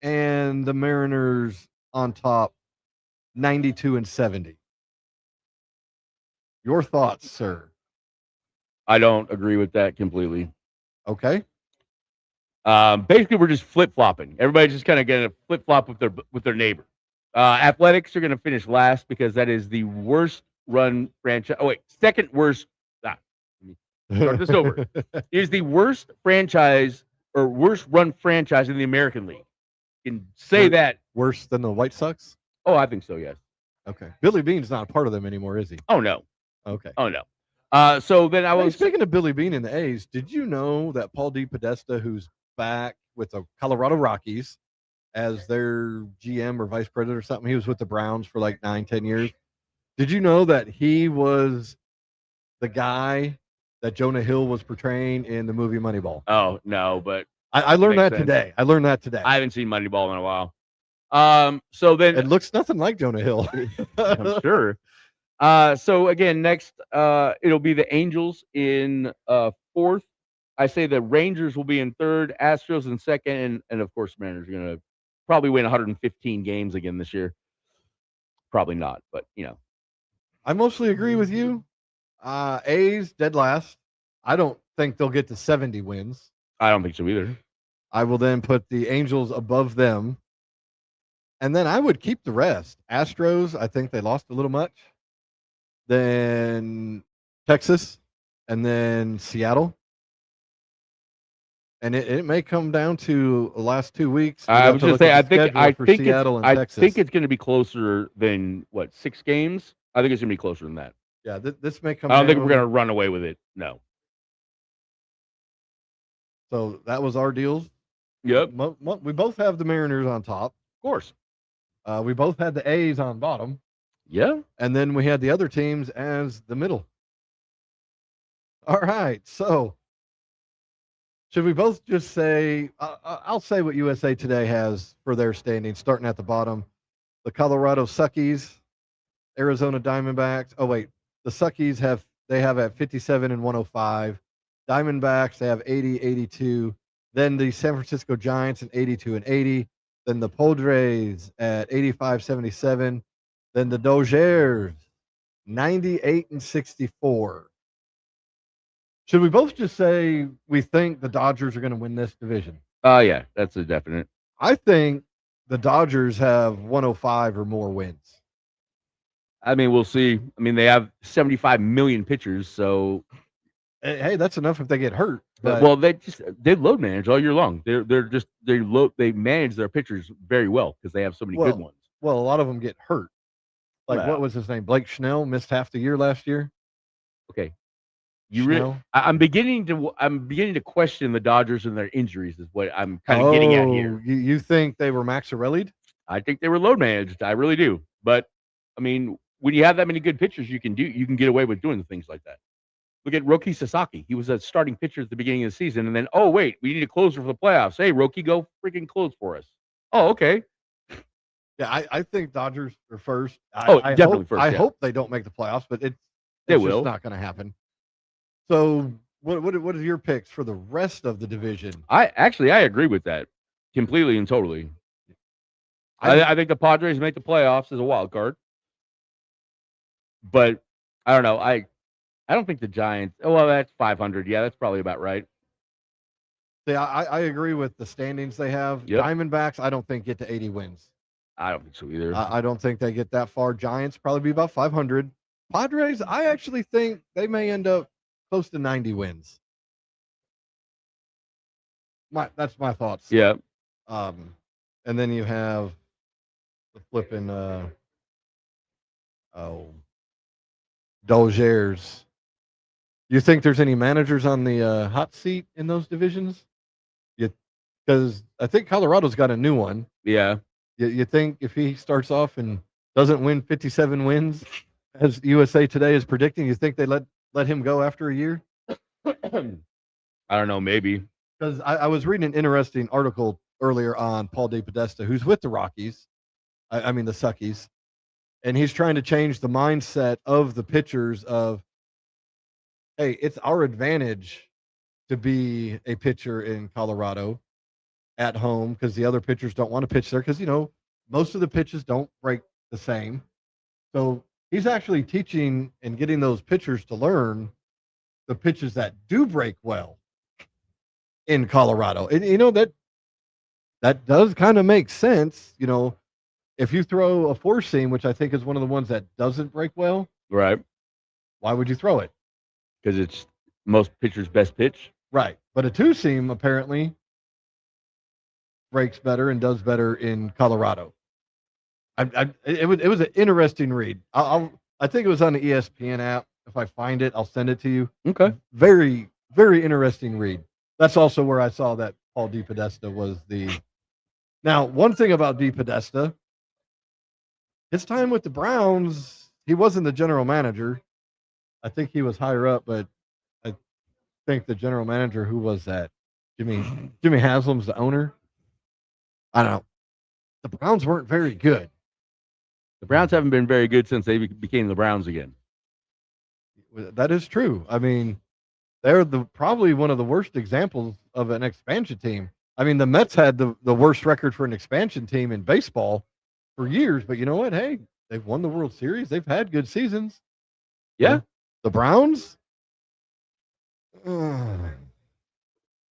And the Mariners on top, 92 and 70. Your thoughts, sir? I don't agree with that completely. Okay. Basically, we're just flip flopping. Everybody's just kind of going to flip flop with their neighbor. Athletics are going to finish last because that is the worst run franchise. Oh wait, second worst. Let me start this over. It is the worst franchise or worst run franchise in the American League. You can say that. Worse than the White Sox? Oh, I think so. Yes. Okay. Billy Bean's not a part of them anymore, is he? Oh no. Okay. Oh no. So then I was speaking of Billy Bean and the A's, did you know that Paul DePodesta, who's back with the Colorado Rockies as their GM or vice president or something, he was with the Browns for like 9-10 years. Did you know that he was the guy that Jonah Hill was portraying in the movie Moneyball? Oh no, but I learned that sense. today. I learned that today. I haven't seen Moneyball in a while. So then it looks nothing like Jonah Hill. I'm sure. So again, next it'll be the Angels in fourth. I say the Rangers will be in third, Astros in second, and of course Mariners are gonna probably win 115 games again this year. Probably not, but you know. I mostly agree with you. A's dead last. I don't think they'll get to 70 wins. I don't think so either. I will then put the Angels above them. And then I would keep the rest. Astros, I think they lost a little much. Then Texas, and then Seattle. And it may come down to the last 2 weeks. I was going to say, I think Texas. It's going to be closer than 6 games. I think it's going to be closer than that. Yeah, this may come. I don't think we're going to run away with it. No. So that was our deals. Yep. We both have the Mariners on top. Of course. We both had the A's on bottom. Yeah. And then we had the other teams as the middle. All right. So should we both just say, I'll say what USA Today has for their standing, starting at the bottom. The Colorado Suckies, Arizona Diamondbacks. Oh, wait. The Suckies have at 57 and 105. Diamondbacks, they have 80, 82. Then the San Francisco Giants at 82 and 80. Then the Padres at 85, 77. Then the Dodgers, 98 and 64. Should we both just say we think the Dodgers are going to win this division? Yeah, that's a definite. I think the Dodgers have 105 or more wins. I mean, we'll see. I mean, they have 75 million pitchers, so hey, that's enough if they get hurt. But, well, they load manage all year long. They manage their pitchers very well because they have so many good ones. Well, a lot of them get hurt. Like what was his name? Blake Snell missed half the year last year. Okay, I'm beginning to question the Dodgers and their injuries. Is what I'm kind of getting at here. You think they were Maxarelli'd? I think they were load managed. I really do. But I mean, when you have that many good pitchers, you can get away with doing things like that. Look at Roki Sasaki. He was a starting pitcher at the beginning of the season, and then wait, we need a closer for the playoffs. Hey, Roki, go freaking close for us. Oh, okay. Yeah, I think Dodgers are first. Definitely first. I hope they don't make the playoffs, but it's just not going to happen. So, what are your picks for the rest of the division? I agree with that completely and totally. I think the Padres make the playoffs as a wild card, but I don't know. I don't think the Giants. Oh, well, that's 500. Yeah, that's probably about right. See, I agree with the standings they have. Yep. Diamondbacks, I don't think get to 80 wins. I don't think so either. I don't think they get that far. Giants probably be about 500. Padres, I actually think they may end up close to 90 wins. That's my thoughts. Yeah. And then you have the flipping Dodgers. You think there's any managers on the hot seat in those divisions? Because I think Colorado's got a new one. Yeah. You think if he starts off and doesn't win 57 wins, as USA Today is predicting, you think they let him go after a year? I don't know, maybe. Because I was reading an interesting article earlier on Paul DePodesta, who's with the Rockies. I mean the Suckies, and he's trying to change the mindset of the pitchers of, hey, it's our advantage to be a pitcher in Colorado at home because the other pitchers don't want to pitch there because, most of the pitches don't break the same. So he's actually teaching and getting those pitchers to learn the pitches that do break well in Colorado. And, that does kind of make sense. If you throw a four seam, which I think is one of the ones that doesn't break well, Right. why would you throw it? Because it's most pitchers' best pitch. Right. But a two seam apparently breaks better and does better in Colorado. It was an interesting read. I think it was on the ESPN app. If I find it, I'll send it to you. Okay. Very, very interesting read. That's also where I saw that Paul DePodesta was the. Now, one thing about DePodesta, his time with the Browns, he wasn't the general manager. I think he was higher up, but I think the general manager, who was that? Jimmy Haslam's the owner. I don't know. The Browns weren't very good. The Browns haven't been very good since they became the Browns again. That is true. I mean, they're probably one of the worst examples of an expansion team. I mean, the Mets had the worst record for an expansion team in baseball for years, but you know what? Hey, they've won the World Series. They've had good seasons. Yeah. The Browns? Well,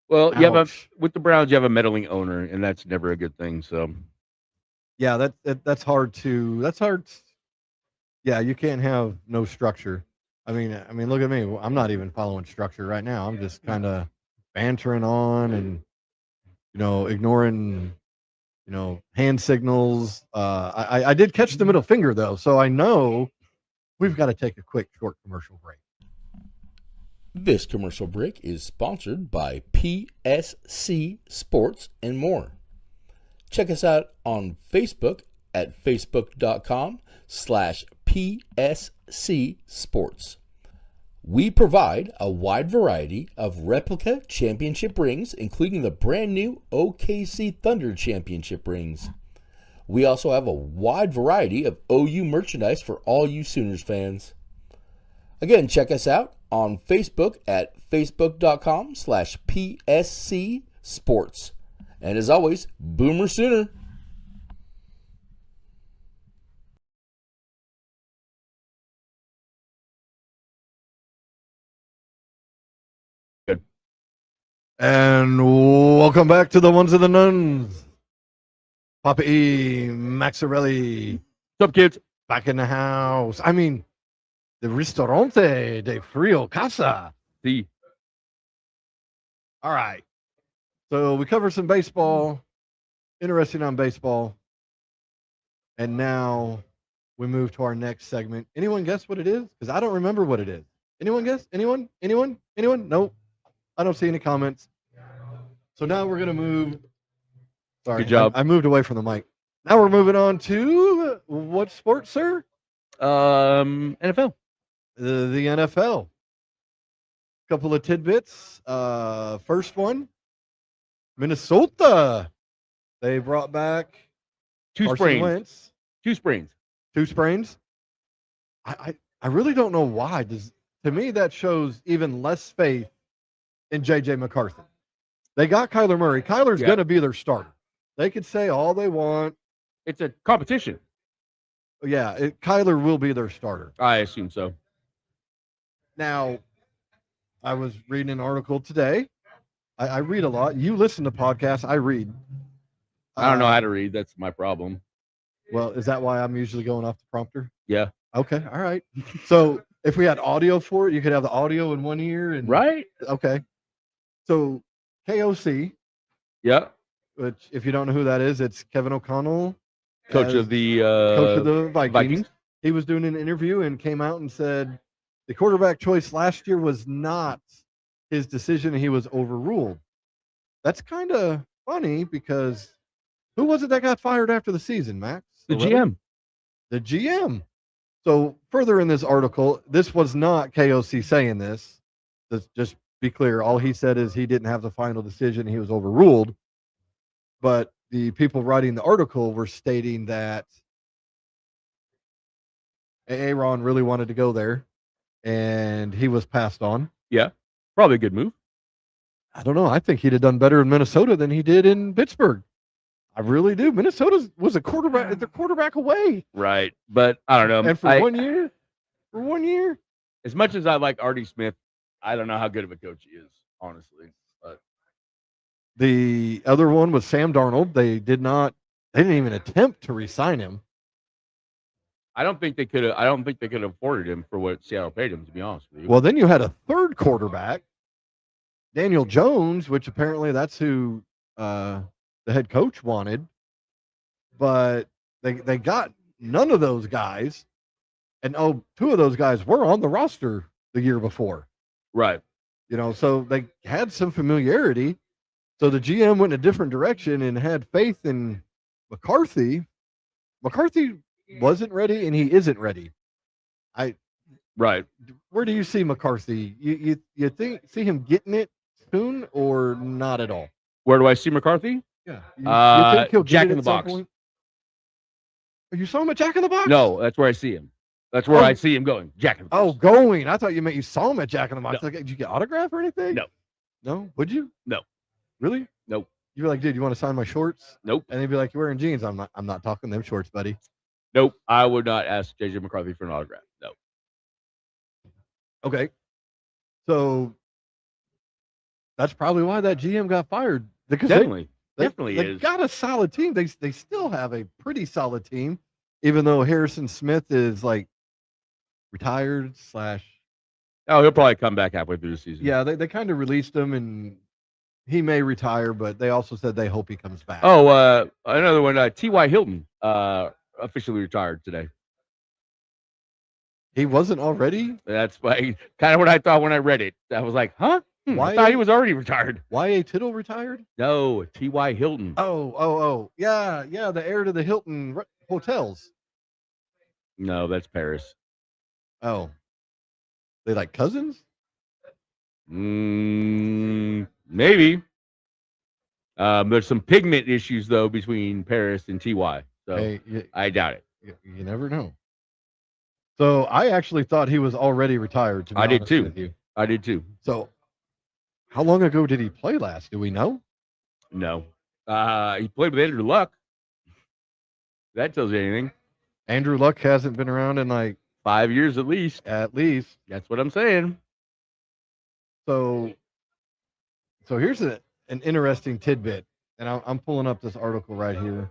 with the Browns, you have a meddling owner, and that's never a good thing. So, yeah, that's hard to. That's hard. Yeah, you can't have no structure. I mean, look at me. I'm not even following structure right now. I'm just kind of bantering on and ignoring hand signals. I did catch the middle finger though, so I know we've got to take a quick short commercial break. This commercial break is sponsored by PSC Sports and more. Check us out on Facebook at facebook.com/PSC Sports. We provide a wide variety of replica championship rings, including the brand new OKC Thunder championship rings. We also have a wide variety of OU merchandise for all you Sooners fans. Again, check us out on Facebook at facebook.com/PSC Sports. And as always, Boomer Sooner. Good. And welcome back to the Ones and the Nuns. Poppa E, Maxarelli. What's up, kids? Back in the house. I mean, the Ristorante de Frio Casa. See. All right. So we covered some baseball, interesting on baseball. And now we move to our next segment. Anyone guess what it is? Because I don't remember what it is. Anyone guess? Anyone? Nope. I don't see any comments. So now we're going to move. Sorry. Good job. I moved away from the mic. Now we're moving on to what sport, sir? NFL. The NFL. Couple of tidbits. First one, Minnesota. They brought back Two Carson sprains. Wentz. Two sprains. Two sprains. I really don't know why. To me, that shows even less faith in J.J. McCarthy. They got Kyler Murray. Kyler's going to be their starter. They could say all they want. It's a competition. Yeah, Kyler will be their starter. I assume so. Now, I was reading an article today I read a lot. You listen to podcasts. I read. I don't know how to read. That's my problem. Well, is that why I'm usually going off the prompter? Yeah. Okay. All right. So if we had audio for it, you could have the audio in one ear and Right. Okay. So KOC, Yeah. which if you don't know who that is, it's Kevin O'Connell, Coach as of the coach of the Vikings. Vikings. He was doing an interview and came out and said the quarterback choice last year was not his decision. He was overruled. That's kind of funny because who was it that got fired after the season, Max? The Or GM. The GM. So further in this article, this was not KOC saying this. Let's just be clear. All he said is he didn't have the final decision. He was overruled. But the people writing the article were stating that Aaron really wanted to go there and he was passed on. Yeah. Probably a good move. I don't know. I think he'd have done better in Minnesota than he did in Pittsburgh. I really do. Minnesota was a quarterback, their quarterback away. Right. But I don't know. And for 1 year, as much as I like Artie Smith, I don't know how good of a coach he is, honestly. But the other one was Sam Darnold. They didn't even attempt to re-sign him. I don't think they could have afforded him for what Seattle paid him, to be honest with you. Well, then you had a third quarterback, Daniel Jones, which apparently that's who the head coach wanted. But they got none of those guys. And two of those guys were on the roster the year before. Right. So they had some familiarity. So the GM went in a different direction and had faith in McCarthy. McCarthy wasn't ready, and he isn't ready. Right. Where do you see McCarthy? You see him getting it soon or not at all? Where do I see McCarthy? Yeah. You think he'll get Jack it in the at some Box. point? You saw him at Jack in the Box? No, that's where I see him. That's where I see him going. Jack in the Box. Oh, going. I thought you meant you saw him at Jack in the Box. No. Like, did you get autograph or anything? No. No? Would you? No. Really? Nope. You'd be like, dude, you want to sign my shorts? Nope. And they'd be like, you're wearing jeans. I'm not talking them shorts, buddy. Nope. I would not ask JJ McCarthy for an autograph. No. Okay. So that's probably why that GM got fired. Because Definitely. they got a solid team. They still have a pretty solid team, even though Harrison Smith is like retired / Oh, he'll probably come back halfway through the season. Yeah, they kind of released him and he may retire, but they also said they hope he comes back. Oh, another one, T.Y. Hilton, officially retired today. He wasn't already? That's kind of what I thought when I read it. I was like, huh? I thought he was already retired. Y.A. Tittle retired? No, T.Y. Hilton. Oh. Yeah, the heir to the Hilton hotels. No, that's Paris. Oh. They like cousins? Maybe. There's some pigment issues, though, between Paris and T.Y. So I doubt it. You never know. So I actually thought he was already retired. To be honest with you. I did too. So how long ago did he play last? Do we know? No. He played with Andrew Luck. That tells you anything. Andrew Luck hasn't been around in like 5 years at least. At least. That's what I'm saying. So here's an interesting tidbit, and I'm pulling up this article right here.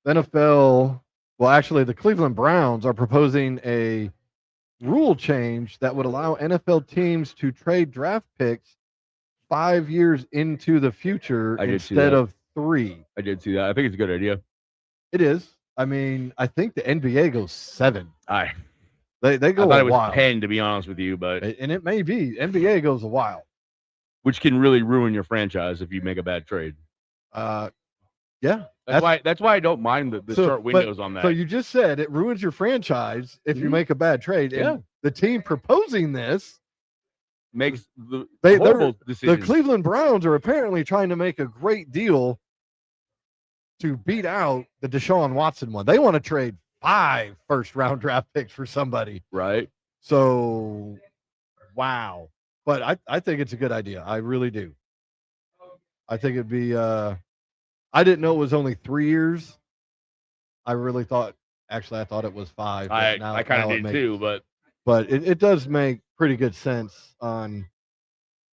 NFL, well, actually, the Cleveland Browns are proposing a rule change that would allow NFL teams to trade draft picks 5 years into the future instead of 3. I did see that. I think it's a good idea. It is. I mean, I think the NBA goes 7. They go I thought a it was while. 10, to be honest with you, but And it may be. NBA goes a while. Which can really ruin your franchise if you make a bad trade. Yeah. That's why I don't mind the short windows on that. So you just said it ruins your franchise if you make a bad trade. Yeah. And the team proposing this makes the horrible decisions. The Cleveland Browns are apparently trying to make a great deal to beat out the Deshaun Watson one. They want to trade 5 first-round draft picks for somebody. Right. So, wow. But I think it's a good idea. I really do. I think it'd be I didn't know it was only 3 years. I really thought I thought it was 5. I kind of did too, but it does make pretty good sense on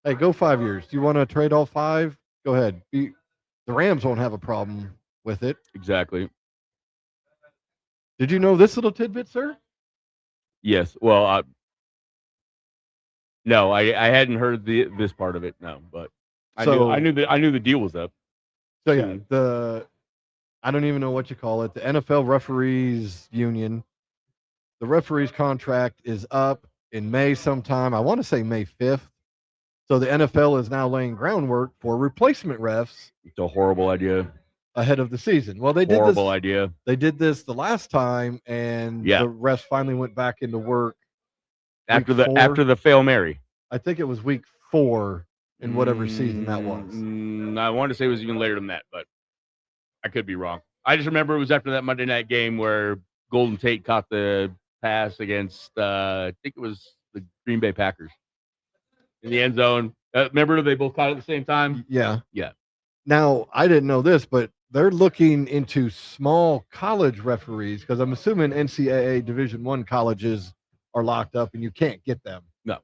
Hey, go 5 years. Do you want to trade all 5? Go ahead. The Rams won't have a problem with it. Exactly. Did you know this little tidbit, sir? Yes. Well, no, I hadn't heard this part of it. No, but I knew the deal was up. So yeah, I don't even know what you call it. The NFL Referees Union. The referees contract is up in May sometime. I want to say May 5th. So the NFL is now laying groundwork for replacement refs. It's a horrible idea. Ahead of the season. Well, they did Horrible this. idea. They did this the last time, and the refs finally went back into work after the Fail Mary. I think it was week 4 in whatever season that was. I want to say it was even later than that, but I could be wrong. I just remember it was after that Monday night game where Golden Tate caught the pass against I think it was the Green Bay Packers in the end zone. Remember they both caught it at the same time? Yeah. Yeah. Now, I didn't know this, but they're looking into small college referees because I'm assuming NCAA Division I colleges are locked up and you can't get them. No.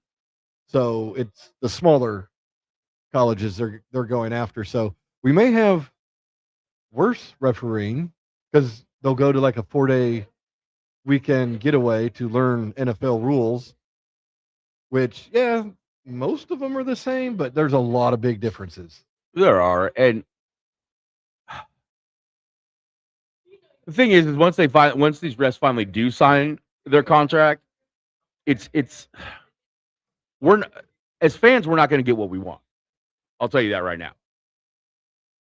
So it's the smaller colleges they're going after. So we may have worse refereeing because they'll go to like a 4-day weekend getaway to learn NFL rules, which, yeah, most of them are the same, but there's a lot of big differences. There are. And the thing is once these refs finally do sign their contract, as fans, we're not going to get what we want. I'll tell you that right now.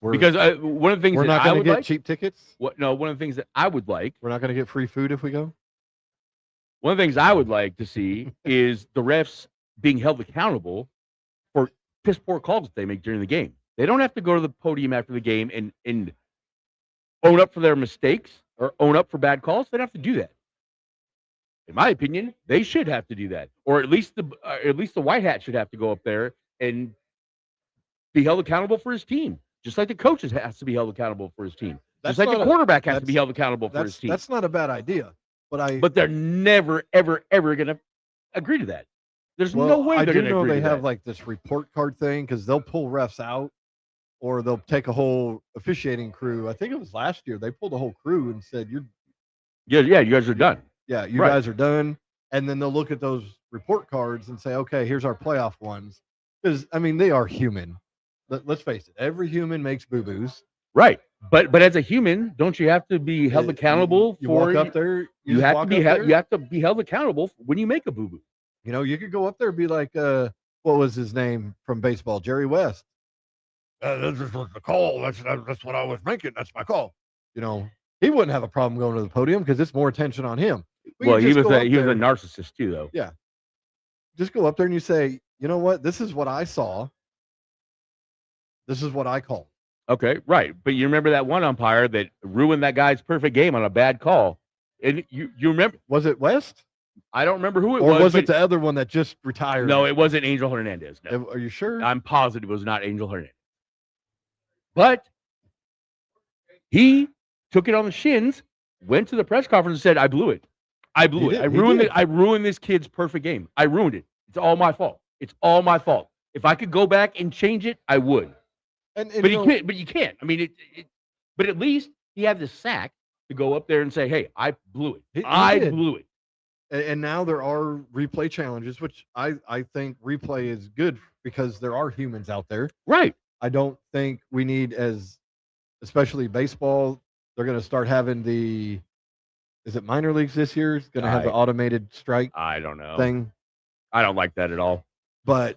Because one of the things we're not going to get cheap tickets. One of the things that I would like. We're not going to get free food if we go. One of the things I would like to see is the refs being held accountable for piss poor calls that they make during the game. They don't have to go to the podium after the game and own up for their mistakes or own up for bad calls. They don't have to do that. In my opinion, they should have to do that, or at least the white hat should have to go up there and be held accountable for his team, just like the coach has to be held accountable for his team, just like the quarterback has to be held accountable for his team. That's not a bad idea, but they're never, ever, ever going to agree to that. There's no way they're going to agree to that. I do know they have like this report card thing because they'll pull refs out, or they'll take a whole officiating crew. I think it was last year they pulled a whole crew and said, you guys are done. Yeah, you guys are done. And then they'll look at those report cards and say, okay, here's our playoff ones. Because, I mean, they are human. Let's face it. Every human makes boo-boos. Right. But as a human, don't you have to be held accountable you walk up there. You have to be held accountable when you make a boo-boo. You know, you could go up there and be like, what was his name from baseball? Jerry West. This was the call. That's what I was making. That's my call. You know, he wouldn't have a problem going to the podium because it's more attention on him. Well, he was a narcissist too, though. Yeah. Just go up there and you say, you know what? This is what I saw. This is what I called. Okay, right. But you remember that one umpire that ruined that guy's perfect game on a bad call. And you remember? Was it West? I don't remember who it was. Or was it the other one that just retired? No, it wasn't Angel Hernandez. No. Are you sure? I'm positive it was not Angel Hernandez. But he took it on the shins, went to the press conference and said, I blew it. I blew it. I ruined it. I ruined this kid's perfect game. I ruined it. It's all my fault. It's all my fault. If I could go back and change it, I would. But you can't. I mean, but at least he had the sack to go up there and say, hey, I blew it. I blew it. And now there are replay challenges, which I think replay is good because there are humans out there. Right. I don't think we need especially baseball, they're going to start having is it minor leagues this year? It's going to have the automated strike. I don't know thing. I don't like that at all. But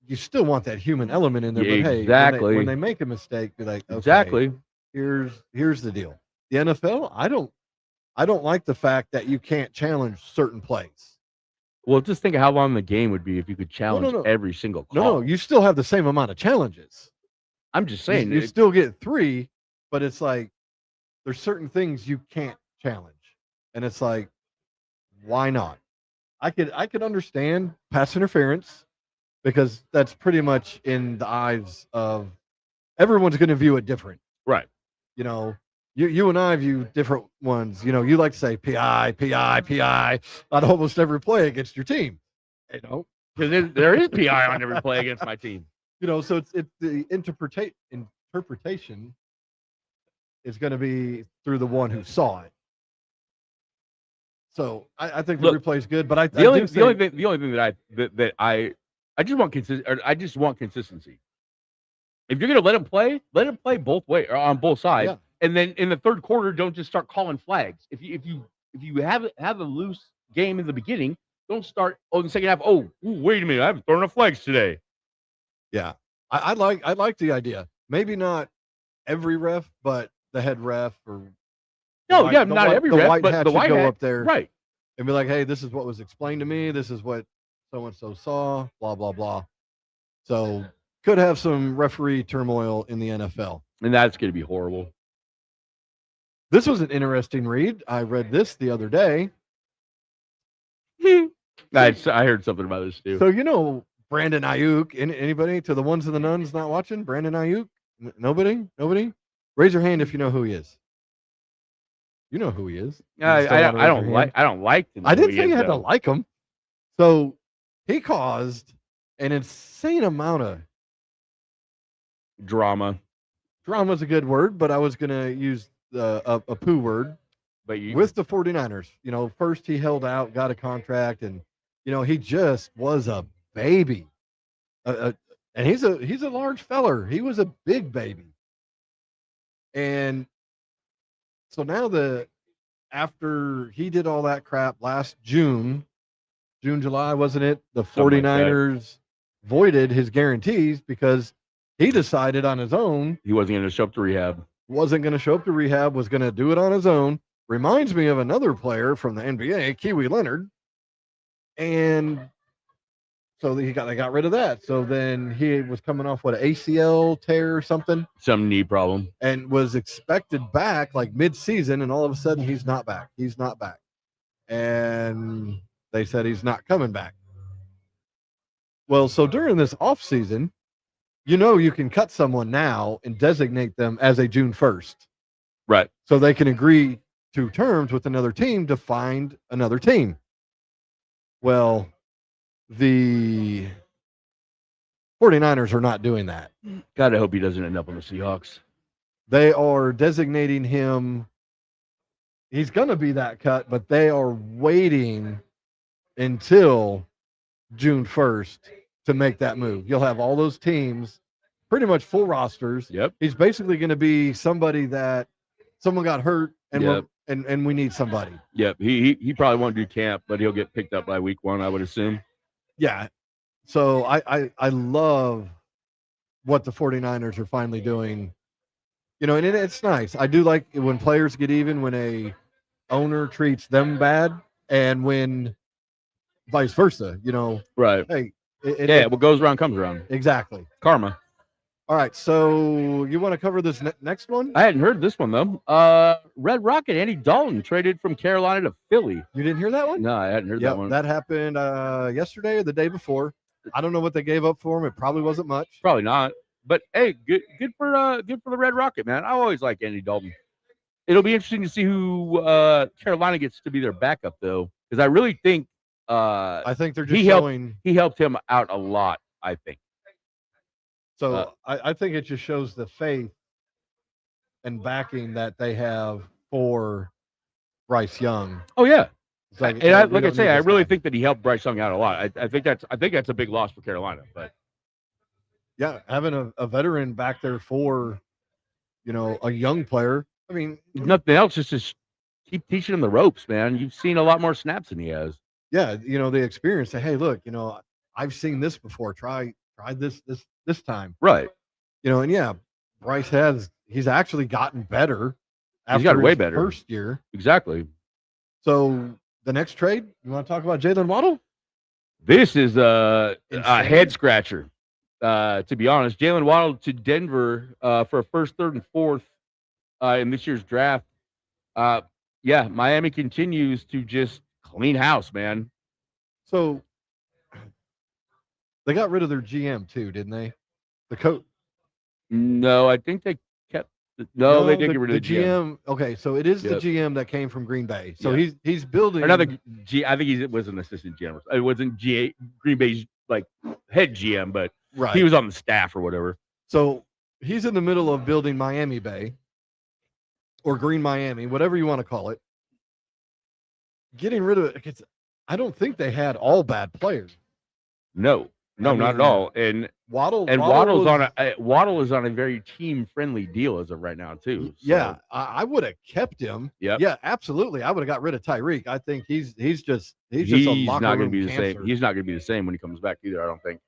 you still want that human element in there. Yeah, but hey, exactly. When they make a mistake, be like, okay, exactly. Here's the deal. The NFL, I don't like the fact that you can't challenge certain plays. Well, just think of how long the game would be if you could challenge every single call. No, you still have the same amount of challenges. I'm just saying. You still get 3, but it's like there's certain things you can't challenge. And it's like, why not? I could understand pass interference because that's pretty much in the eyes of everyone's going to view it different. Right. You know, you and I view different ones. You know, you like to say PI on almost every play against your team. You know, because there is PI on every play against my team. So it's the interpretation is going to be through the one who saw it. So I think the replay is good, but the only thing that I just want consistency. If you're going to let him play both ways or on both sides, and then in the third quarter, don't just start calling flags. If you have a loose game in the beginning, don't start in the second half. Oh, wait a minute, I haven't thrown enough flags today. Yeah, I like the idea. Maybe not every ref, but the head ref or not every ref, but the white go hat, up there, right, and be like, hey, this is what was explained to me. This is what so and so saw. Blah blah blah. So could have some referee turmoil in the NFL, and that's going to be horrible. This was an interesting read. I read this the other day. I heard something about this too. So Brandon Ayuk. Anybody to the ones and the nuns not watching? Brandon Ayuk. Nobody. Raise your hand if you know who he is. You know who he is. I don't like him. I didn't say you had to like him. So he caused an insane amount of drama. Drama is a good word, but I was going to use a poo word. But with the 49ers, first he held out, got a contract, and he just was a baby. And he's a large feller. He was a big baby. And so now after he did all that crap last June, July, wasn't it? The 49ers voided his guarantees because he decided on his own he wasn't going to show up to rehab. Was going to do it on his own. Reminds me of another player from the NBA, Kiwi Leonard. And so they got rid of that. So then he was coming off an ACL tear or something. Some knee problem. And was expected back like mid-season, and all of a sudden he's not back. And they said he's not coming back. Well, so during this offseason, you can cut someone now and designate them as a June 1st. Right. So they can agree to terms with another team to find another team. Well, the 49ers are not doing that. God, I hope he doesn't end up on the Seahawks. They are designating him. He's going to be that cut, but they are waiting until June 1st to make that move. You'll have all those teams, pretty much full rosters. Yep. He's basically going to be somebody that someone got hurt and we need somebody. Yep. He probably won't do camp, but he'll get picked up by week 1, I would assume. Yeah. So I love what the 49ers are finally doing. And it's nice. I do like when players get even, when a owner treats them bad, and when vice versa, Right. Hey, what goes around comes around. Exactly. Karma. All right, so you want to cover this next one? I hadn't heard this one, though. Red Rocket, Andy Dalton, traded from Carolina to Philly. You didn't hear that one? No, I hadn't heard that one. That happened yesterday or the day before. I don't know what they gave up for him. It probably wasn't much. Probably not. But, hey, good for the Red Rocket, man. I always like Andy Dalton. It'll be interesting to see who Carolina gets to be their backup, though, because I really think I think they're just showing he helped him out a lot, I think. So I think it just shows the faith and backing that they have for Bryce Young. Oh yeah, like, and I really think that he helped Bryce Young out a lot. I think that's a big loss for Carolina. But yeah, having a veteran back there for a young player. I mean, nothing else, just keep teaching him the ropes, man. You've seen a lot more snaps than he has. Yeah, the experience. Say, hey, look, I've seen this before. Try this time. Right. And yeah, Bryce he's actually gotten better. He's got way better first year. Exactly. So the next trade, you want to talk about Jalen Waddle? This is a head scratcher. To be honest, Jalen Waddle to Denver for a first, third, and fourth in this year's draft. Yeah, Miami continues to just clean house, man. So they got rid of their GM too, didn't they? The coach. No, I think they kept. No, they did get rid of the GM. Okay, so it is the GM that came from Green Bay. So he's building another G. I think he was an assistant GM. It wasn't Green Bay's like head GM, but Right. he was on the staff or whatever. So he's in the middle of building Miami Bay or Green Miami, whatever you want to call it. Getting rid of it. I don't think they had all bad players. No, not at all. And Waddle Waddle is on a very team friendly deal as of right now too. So. Yeah, I would have kept him. Yep. Yeah, absolutely. I would have got rid of Tyreek. I think he's just a not going to be the same. He's not going to be the same when he comes back either. I don't think.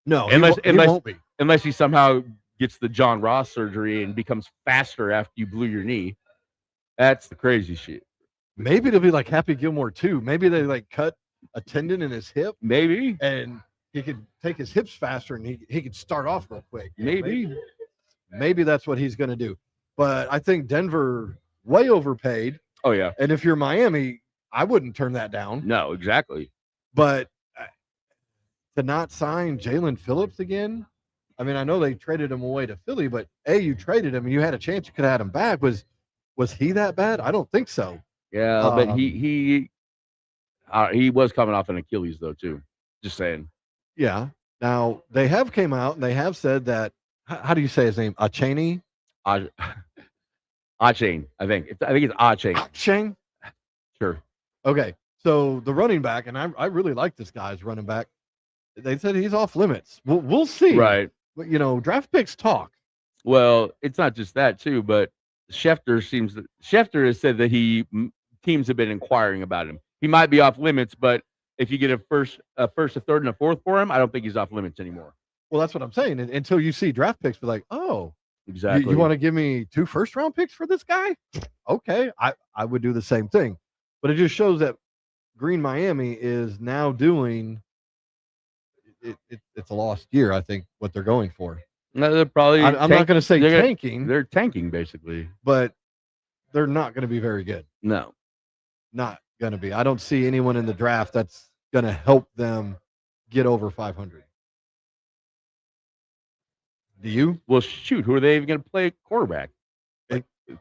No, unless he won't be. Unless he somehow gets the John Ross surgery and becomes faster after you blew your knee. That's the crazy shit. Maybe it'll be like Happy Gilmore too. Maybe they like cut a tendon in his hip. Maybe. And he could take his hips faster and he could start off real quick. Maybe that's what he's going to do. But I think Denver way overpaid. Oh, yeah. And if you're Miami, I wouldn't turn that down. No, exactly. But to not sign Jalen Phillips again, I mean, I know they traded him away to Philly, but you traded him and you had a chance you could have had him back. Was he that bad? I don't think so. Yeah, but he was coming off an Achilles though too. Just saying. Yeah. Now they have came out and they have said that. How do you say his name? Achane? Achane, I think. I think it's Achane. Achane? Sure. Okay. So the running back, and I really like this guy's running back. They said he's off limits. We'll see. Right. But, draft picks talk. Well, it's not just that too, but Schefter has said that teams have been inquiring about him. He might be off limits, but if you get a first, a third, and a fourth for him, I don't think he's off limits anymore. Well, that's what I'm saying. Until you see draft picks, be like, oh, exactly. You want to give me 2 first-round picks for this guy? Okay, I would do the same thing. But it just shows that Green Miami is now doing it's a lost year, I think, what they're going for. No, they're probably. I'm not going to say tanking. They're tanking basically, but they're not going to be very good. No, not going to be. I don't see anyone in the draft that's going to help them get over 500. Do you? Well, shoot, who are they even going to play quarterback?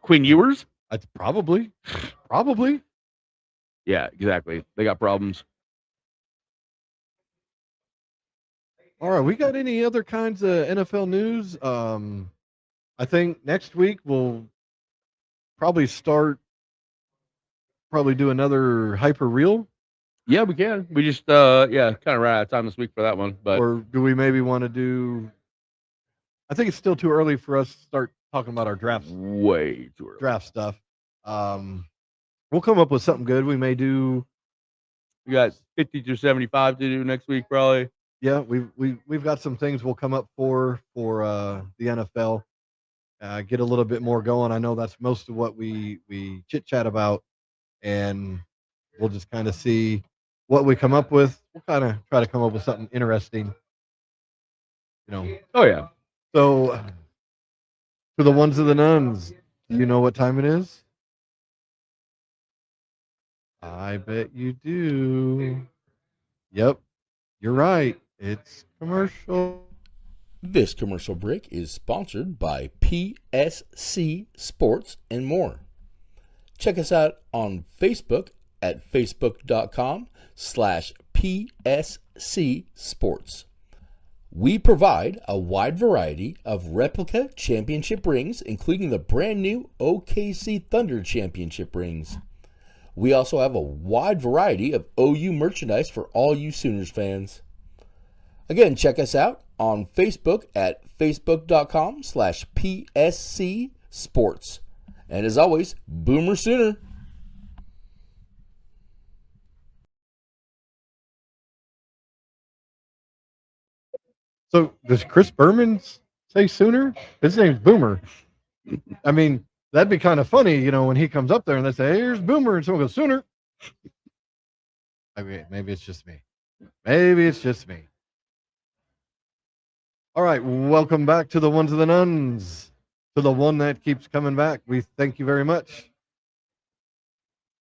Quinn Ewers? That's probably. Yeah, exactly. They got problems. All right, we got any other kinds of NFL news? I think next week we'll probably do another hyper reel. Yeah, we can. We just kind of ran out of time this week for that one. But or do we maybe want to do? I think it's still too early for us to start talking about our drafts. Way too early. Draft stuff. We'll come up with something good. We may do. We got 50 to 75 to do next week, probably. Yeah, we've got some things we'll come up for the NFL. Get a little bit more going. I know that's most of what we chit chat about, and we'll just kind of see what we come up with. We'll kind of try to come up with something interesting. Oh yeah. So, to the ones of the nuns, do you know what time it is? I bet you do. Yep, you're right. It's commercial. This commercial break is sponsored by PSC Sports and more. Check us out on Facebook at facebook.com/PSC Sports. We provide a wide variety of replica championship rings, including the brand new OKC Thunder championship rings. We also have a wide variety of OU merchandise for all you Sooners fans. Again, check us out on Facebook at facebook.com/PSC Sports. And as always, Boomer Sooner. So does Chris Berman say Sooner? His name's Boomer. I mean, that'd be kind of funny, when he comes up there and they say, hey, here's Boomer, and someone goes, Sooner. Okay, maybe it's just me. All right, welcome back to the ones of the nuns, to the one that keeps coming back. We thank you very much.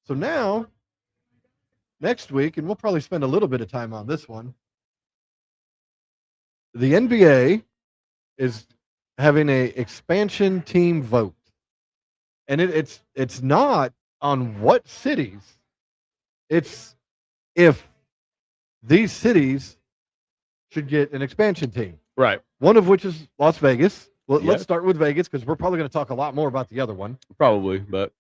So now, next week, and we'll probably spend a little bit of time on this one, the NBA is having a expansion team vote. And it's not on what cities. It's if these cities should get an expansion team. Right. One of which is Las Vegas. Well, Yeah. let's start with Vegas because we're probably going to talk a lot more about the other one. Probably, but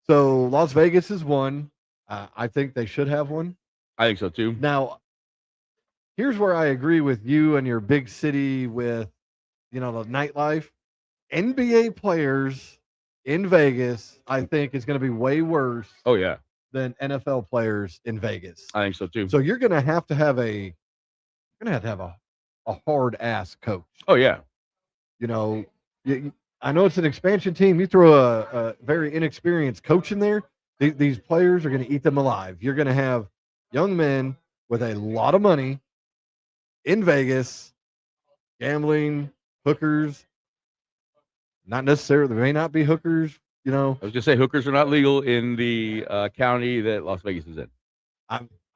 So Las Vegas is one. I think they should have one. I think so too. Now, here's where I agree with you and your big city with, the nightlife. NBA players in Vegas, I think, is going to be way worse Oh yeah, than NFL players in Vegas. I think so too. So you're going to have a hard ass coach. Oh yeah, I know it's an expansion team. You throw a very inexperienced coach in there, these players are going to eat them alive. You're going to have young men with a lot of money in Vegas, gambling, hookers. Not necessarily, they may not be hookers. I was gonna say hookers are not legal in the county that Las Vegas is in.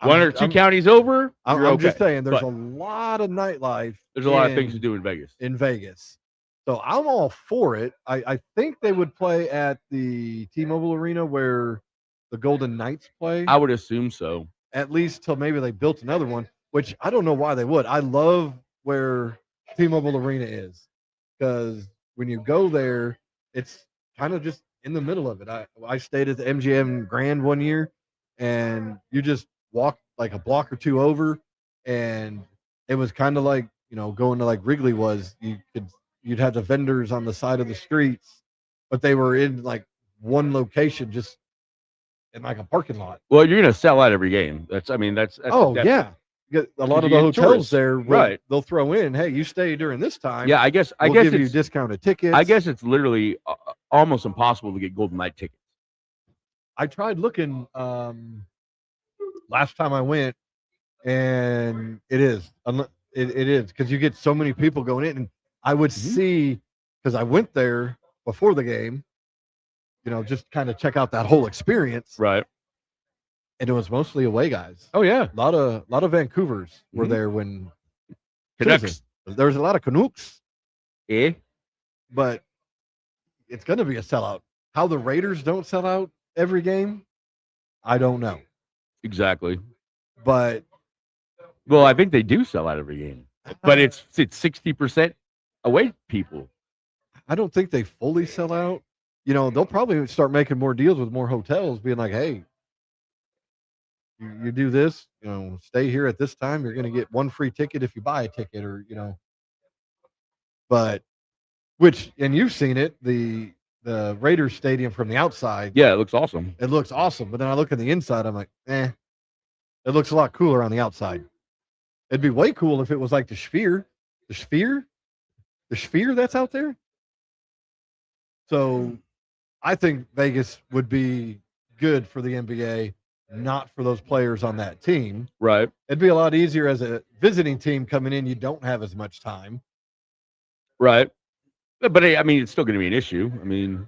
One or two counties over. I'm just okay. saying, there's But a lot of nightlife. there's a lot of things to do in Vegas. In Vegas. So I'm all for it. I think they would play at the T-Mobile Arena where the Golden Knights play, I would assume so. at least till maybe they built another one, which I don't know why they would. I love where T-Mobile Arena is because when you go there, it's kind of just in the middle of it. I stayed at the MGM Grand one year, and you just walk like a block or two over, and it was kind of like going to like Wrigley was. You'd have the vendors on the side of the streets, but they were in like one location, just in like a parking lot. Well, you're gonna sell out every game. That's Oh that's- yeah, a lot of you the get hotels tourists, there, right? They'll throw in, hey, you stay during this time. Yeah, I guess we'll give you it's discounted tickets. I guess it's literally almost impossible to get Golden Knight tickets. I tried looking last time I went, and it is because you get so many people going in, and I would see, because I went there before the game, just kind of check out that whole experience, Right. and it was mostly away guys. Oh yeah. A lot of Vancouvers were Mhm. there when Canucks. there was a lot of Canucks, Eh? but it's going to be a sellout. How the Raiders don't sell out every game, I don't know. Exactly. But Well, I think they do sell out every game, but it's 60% away people. I don't think they fully sell out. They'll probably start making more deals with more hotels, being like, hey, you do this, stay here at this time. You're going to get one free ticket if you buy a ticket, or, but and you've seen it, the Raiders stadium from the outside. Yeah, it looks awesome. It looks awesome. But then I look at the inside, I'm like, it looks a lot cooler on the outside. It'd be way cool if it was like the Sphere that's out there. So I think Vegas would be good for the NBA, not for those players on that team. Right. It'd be a lot easier as a visiting team coming in. You don't have as much time. Right. But I mean, it's still going to be an issue. I mean,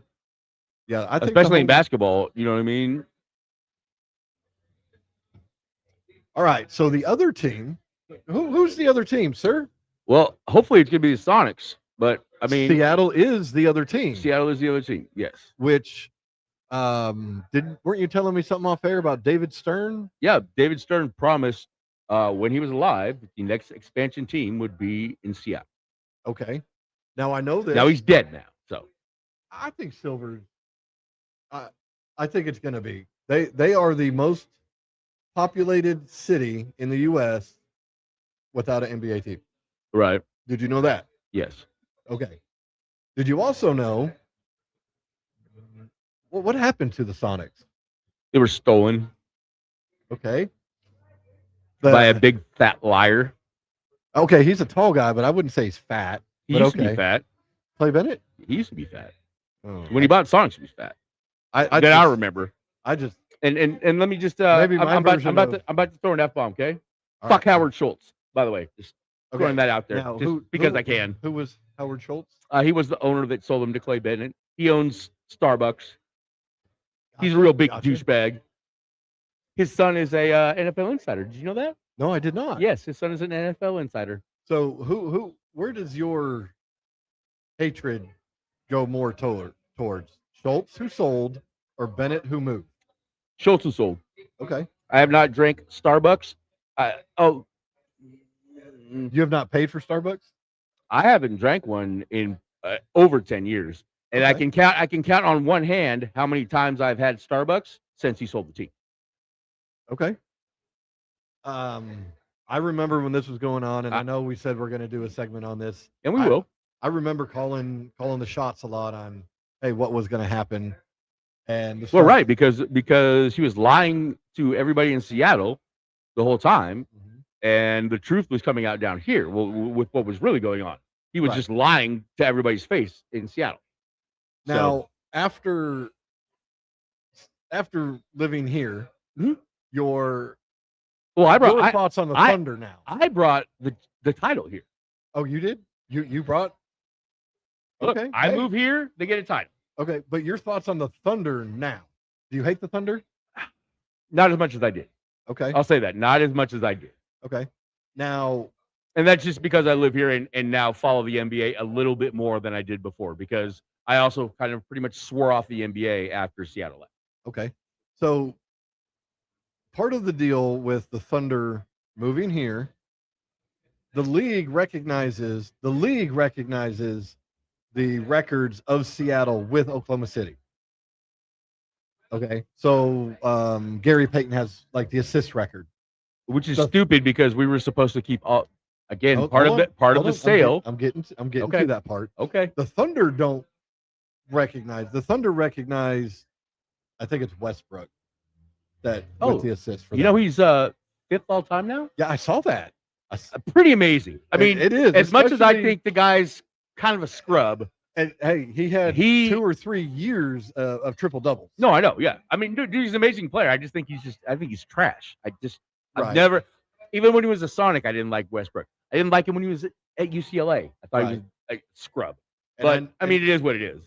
Yeah, I think especially in basketball, you know what I mean? All right, so the other team, who's the other team, sir? Well, hopefully it's going to be the Sonics, but I mean, Seattle is the other team. Seattle is the other team. Yes. Which weren't you telling me something off air about David Stern? Yeah, David Stern promised when he was alive that the next expansion team would be in Seattle. Okay. Now I know this. Now he's dead now, so I think Silver. I think it's going to be. They are the most populated city in the U.S. without an NBA team. right. Did you know that? Yes. Okay. Did you also know what happened to the Sonics? They were stolen Okay. by a big fat liar. Okay, he's a tall guy, but I wouldn't say he's fat. He But used to okay. be fat. Clay Bennett? He used to be fat. Oh, When he bought Sonics, he was fat. I That I remember. I just And let me just Maybe my I'm about version to of- I'm about to throw an F bomb, okay? all Fuck right. Howard Schultz, by the way. Just Okay. throwing that out there. Now, Just because I can. Who was Howard Schultz? He was the owner that sold him to Clay Bennett. He owns Starbucks. He's a real big Gotcha. douchebag. His son is a NFL insider. Did you know that? No, I did not. Yes, his son is an NFL insider. So where does your hatred go more towards? Schultz, who sold, or Bennett, who moved? Schultz was sold. Okay. I have not drank Starbucks. You have not paid for Starbucks? I haven't drank one in over 10 years, and I Okay. can count on one hand how many times I've had Starbucks since he sold the team. Okay. I remember when this was going on, and I know we said we're going to do a segment on this, and we will. I remember calling the shots a lot on, hey, what was going to happen, and Well, right, because he was lying to everybody in Seattle the whole time, and the truth was coming out down here. Well, with what was really going on, he was just lying to everybody's face in Seattle. Now, after living here, your thoughts on the Thunder now? I brought the title here. Oh, you did? You brought? Look, I move here, they get a title. Okay, but your thoughts on the Thunder now? Do you hate the Thunder? Not as much as I did. Okay, I'll say that. Not as much as I did. Okay, now, and that's just because I live here and now follow the NBA a little bit more than I did before, because I also kind of pretty much swore off the NBA after Seattle left. Okay, so part of the deal with the Thunder moving here, the league recognizes the records of Seattle with Oklahoma City. Okay, so Gary Payton has like the assist record, which is stupid because we were supposed to keep all again part of the sale. I'm getting to that part. Okay, the Thunder don't recognize. The Thunder recognize, I think it's Westbrook that with the assist for. You know he's 5th all time now. Yeah, I saw that. Pretty amazing. I mean, it is. As much as I think the guy's kind of a scrub. And hey, he had 2 or 3 years of triple doubles. No, I know. Yeah, I mean, dude, he's an amazing player. I just think he's trash. I've never, even when he was a Sonic, I didn't like Westbrook. I didn't like him when he was at UCLA. I thought he was a scrub. But I mean, it is what it is.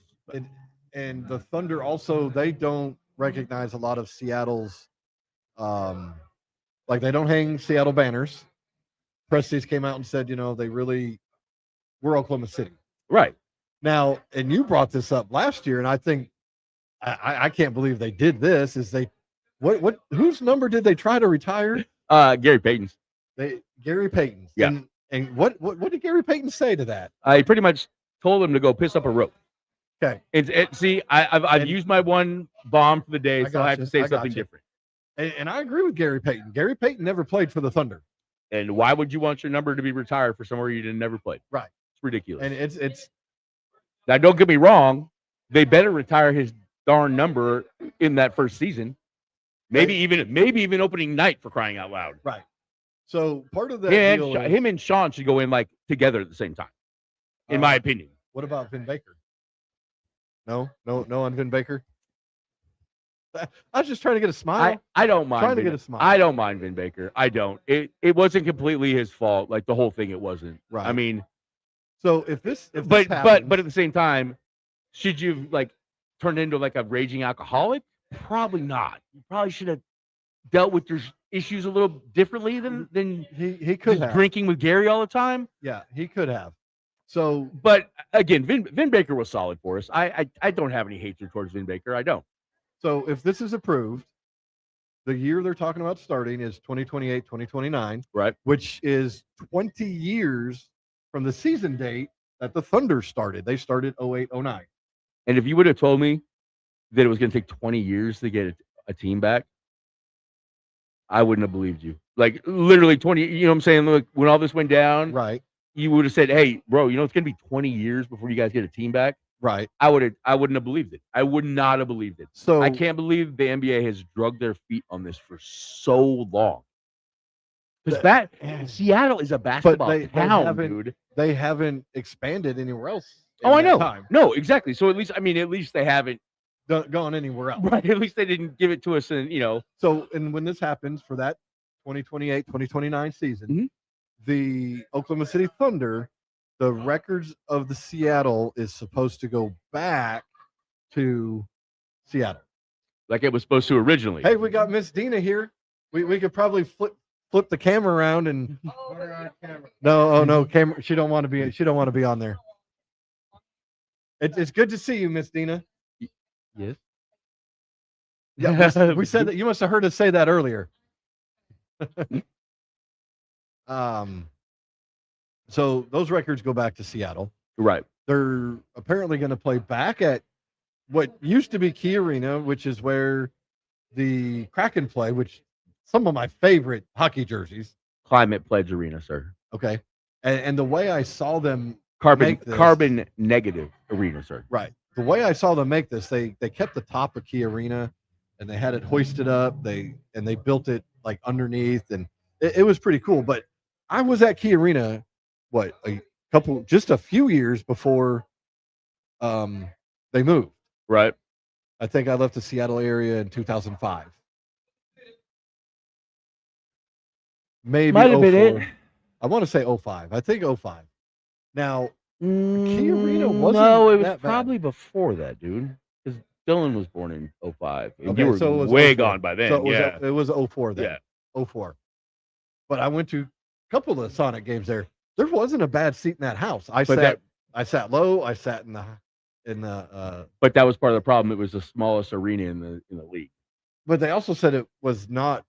And the Thunder also, they don't recognize a lot of Seattle's, like they don't hang Seattle banners. Prestige came out and said, we're Oklahoma City. Right. Now, and you brought this up last year, and I think I can't believe they did this. Whose number did they try to retire? Gary Payton's. Gary Payton's. Yeah. And what did Gary Payton say to that? I pretty much told him to go piss up a rope. Okay. See, I've used my one bomb for the day, so I have to say something different. And I agree with Gary Payton. Gary Payton never played for the Thunder. And why would you want your number to be retired for somewhere you never played? Right. It's ridiculous. And it's now, don't get me wrong. They better retire his darn number in that first season. Maybe even opening night, for crying out loud. Right. So part of that deal is, him and Sean should go in like together at the same time, in my opinion. What about Vin Baker? No on Vin Baker. I was just trying to get a smile. I don't mind trying to get a smile. I don't mind Vin Baker. I don't. It wasn't completely his fault. Like the whole thing, it wasn't. Right. I mean, so but at the same time, should you like turn into like a raging alcoholic? Probably not. You probably should have dealt with your issues a little differently than he could have. Drinking with Gary all the time. Yeah, he could have. So, but again, Vin Baker was solid for us. I don't have any hatred towards Vin Baker. I don't. So if this is approved, the year they're talking about starting is 2028, 2029. Right. Which is 20 years from the season date that the Thunder started. They started 08, 09. And if you would have told me that it was going to take 20 years to get a team back, I wouldn't have believed you. Like literally 20, you know what I'm saying? Look, when all this went down, right, you would have said, hey, bro, it's going to be 20 years before you guys get a team back. Right. I wouldn't have believed it. I would not have believed it. So I can't believe the NBA has drugged their feet on this for so long. Because Seattle is a basketball town, dude. They haven't expanded anywhere else. Oh, I know. No, exactly. So at least they haven't gone anywhere else. Right. At least they didn't give it to us and So and when this happens for that 2028, 2029 season, the Oklahoma City Thunder, the records of the Seattle is supposed to go back to Seattle. Like it was supposed to originally. Hey, we got Miss Dina here. We could probably flip the camera around and no, camera. She don't want to be on there. It's good to see you, Miss Dina. Yes. Yeah, we said that. You must have heard us say that earlier. So those records go back to Seattle. Right. They're apparently going to play back at what used to be Key Arena, which is where the Kraken play, which some of my favorite hockey jerseys. Climate Pledge Arena, sir. Okay. And the way I saw them Carbon negative arena, sir. Right. The way I saw them make this, they kept the top of Key Arena and they had it hoisted up. They built it like underneath, and it was pretty cool. But I was at Key Arena, just a few years before they moved. Right. I think I left the Seattle area in 2005. Maybe Might have been 04. it. I want to say 05. I think 05. Now, Key Arena wasn't No, it was that bad. probably before that, dude. Because Dylan was born in 05. And Okay, you were so it was way 04. gone by then. So yeah. it was 04 then. Yeah. 04. But I went to a couple of Sonic games there. There wasn't a bad seat in that house. I sat low. I sat in the But that was part of the problem. It was the smallest arena in the league. But they also said it was not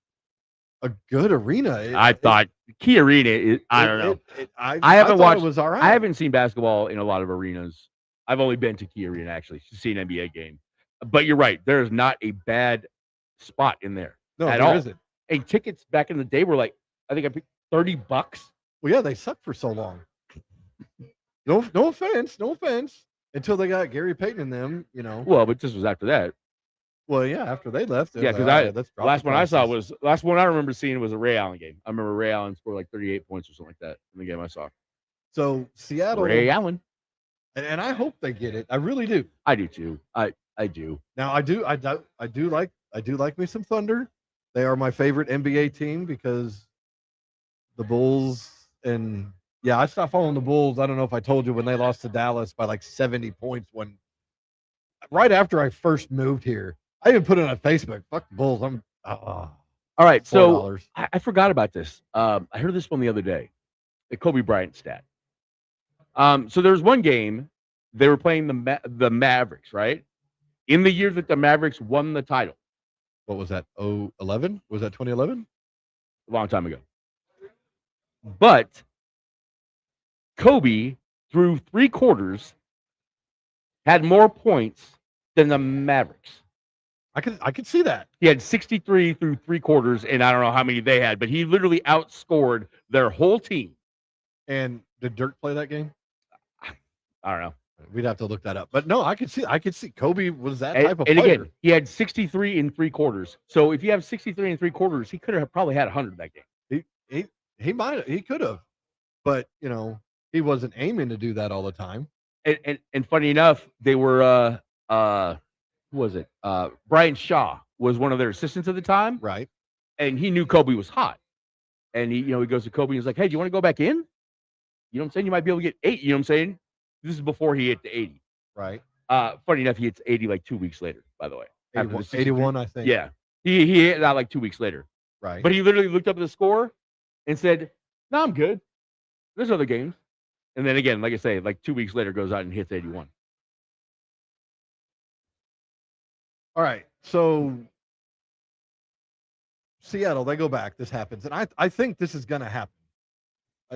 a good arena. I thought Key Arena is, I don't know. I haven't thought watched. it was all right. I haven't seen basketball in a lot of arenas. I've only been to Key Arena actually to see an NBA game. But you're right. There is not a bad spot in there at there all. isn't. And tickets back in the day were like, I think I picked $30. Well, yeah, they sucked for so long. No offense. Until they got Gary Payton and them, Well, but this was after that. Well, yeah, after they left. Yeah, because last one I remember seeing was a Ray Allen game. I remember Ray Allen scored like 38 points or something like that in the game I saw. So Seattle, Ray Allen, and I hope they get it. I really do. I do too. I do. Now I do like me some Thunder. They are my favorite NBA team because the Bulls and yeah, I stopped following the Bulls. I don't know if I told you when they lost to Dallas by like 70 points right after I first moved here. I even put it on Facebook. Fuck the Bulls. All right, so $4. I forgot about this. I heard this one the other day, the Kobe Bryant stat. So there was one game they were playing the Mavericks, right? In the year that the Mavericks won the title. What was that? 11? Was that 2011? A long time ago. But Kobe, through 3 quarters, had more points than the Mavericks. I could see that. He had 63 through 3 quarters, and I don't know how many they had, but he literally outscored their whole team. And did Dirk play that game? I don't know. We'd have to look that up. But no, I could see Kobe was that type of player. And again, he had 63 in 3 quarters. So if you have 63 in 3 quarters, he could have probably had 100 that game. He could have, but he wasn't aiming to do that all the time. And funny enough, they were who was it? Brian Shaw was one of their assistants at the time, right? And he knew Kobe was hot, and he goes to Kobe and he's like, "Hey, do you want to go back in? You know what I'm saying? You might be able to get 8. You know what I'm saying? This is before he hit the 80. Right. Funny enough, he hits 80 like 2 weeks later. By the way, 81, I think. Yeah, he hit that like 2 weeks later. Right. But he literally looked up at the score and said, "No, I'm good. There's other games." And then again, like I say, like 2 weeks later, goes out and hits 81. All right. So Seattle, they go back. This happens. And I think this is going to happen.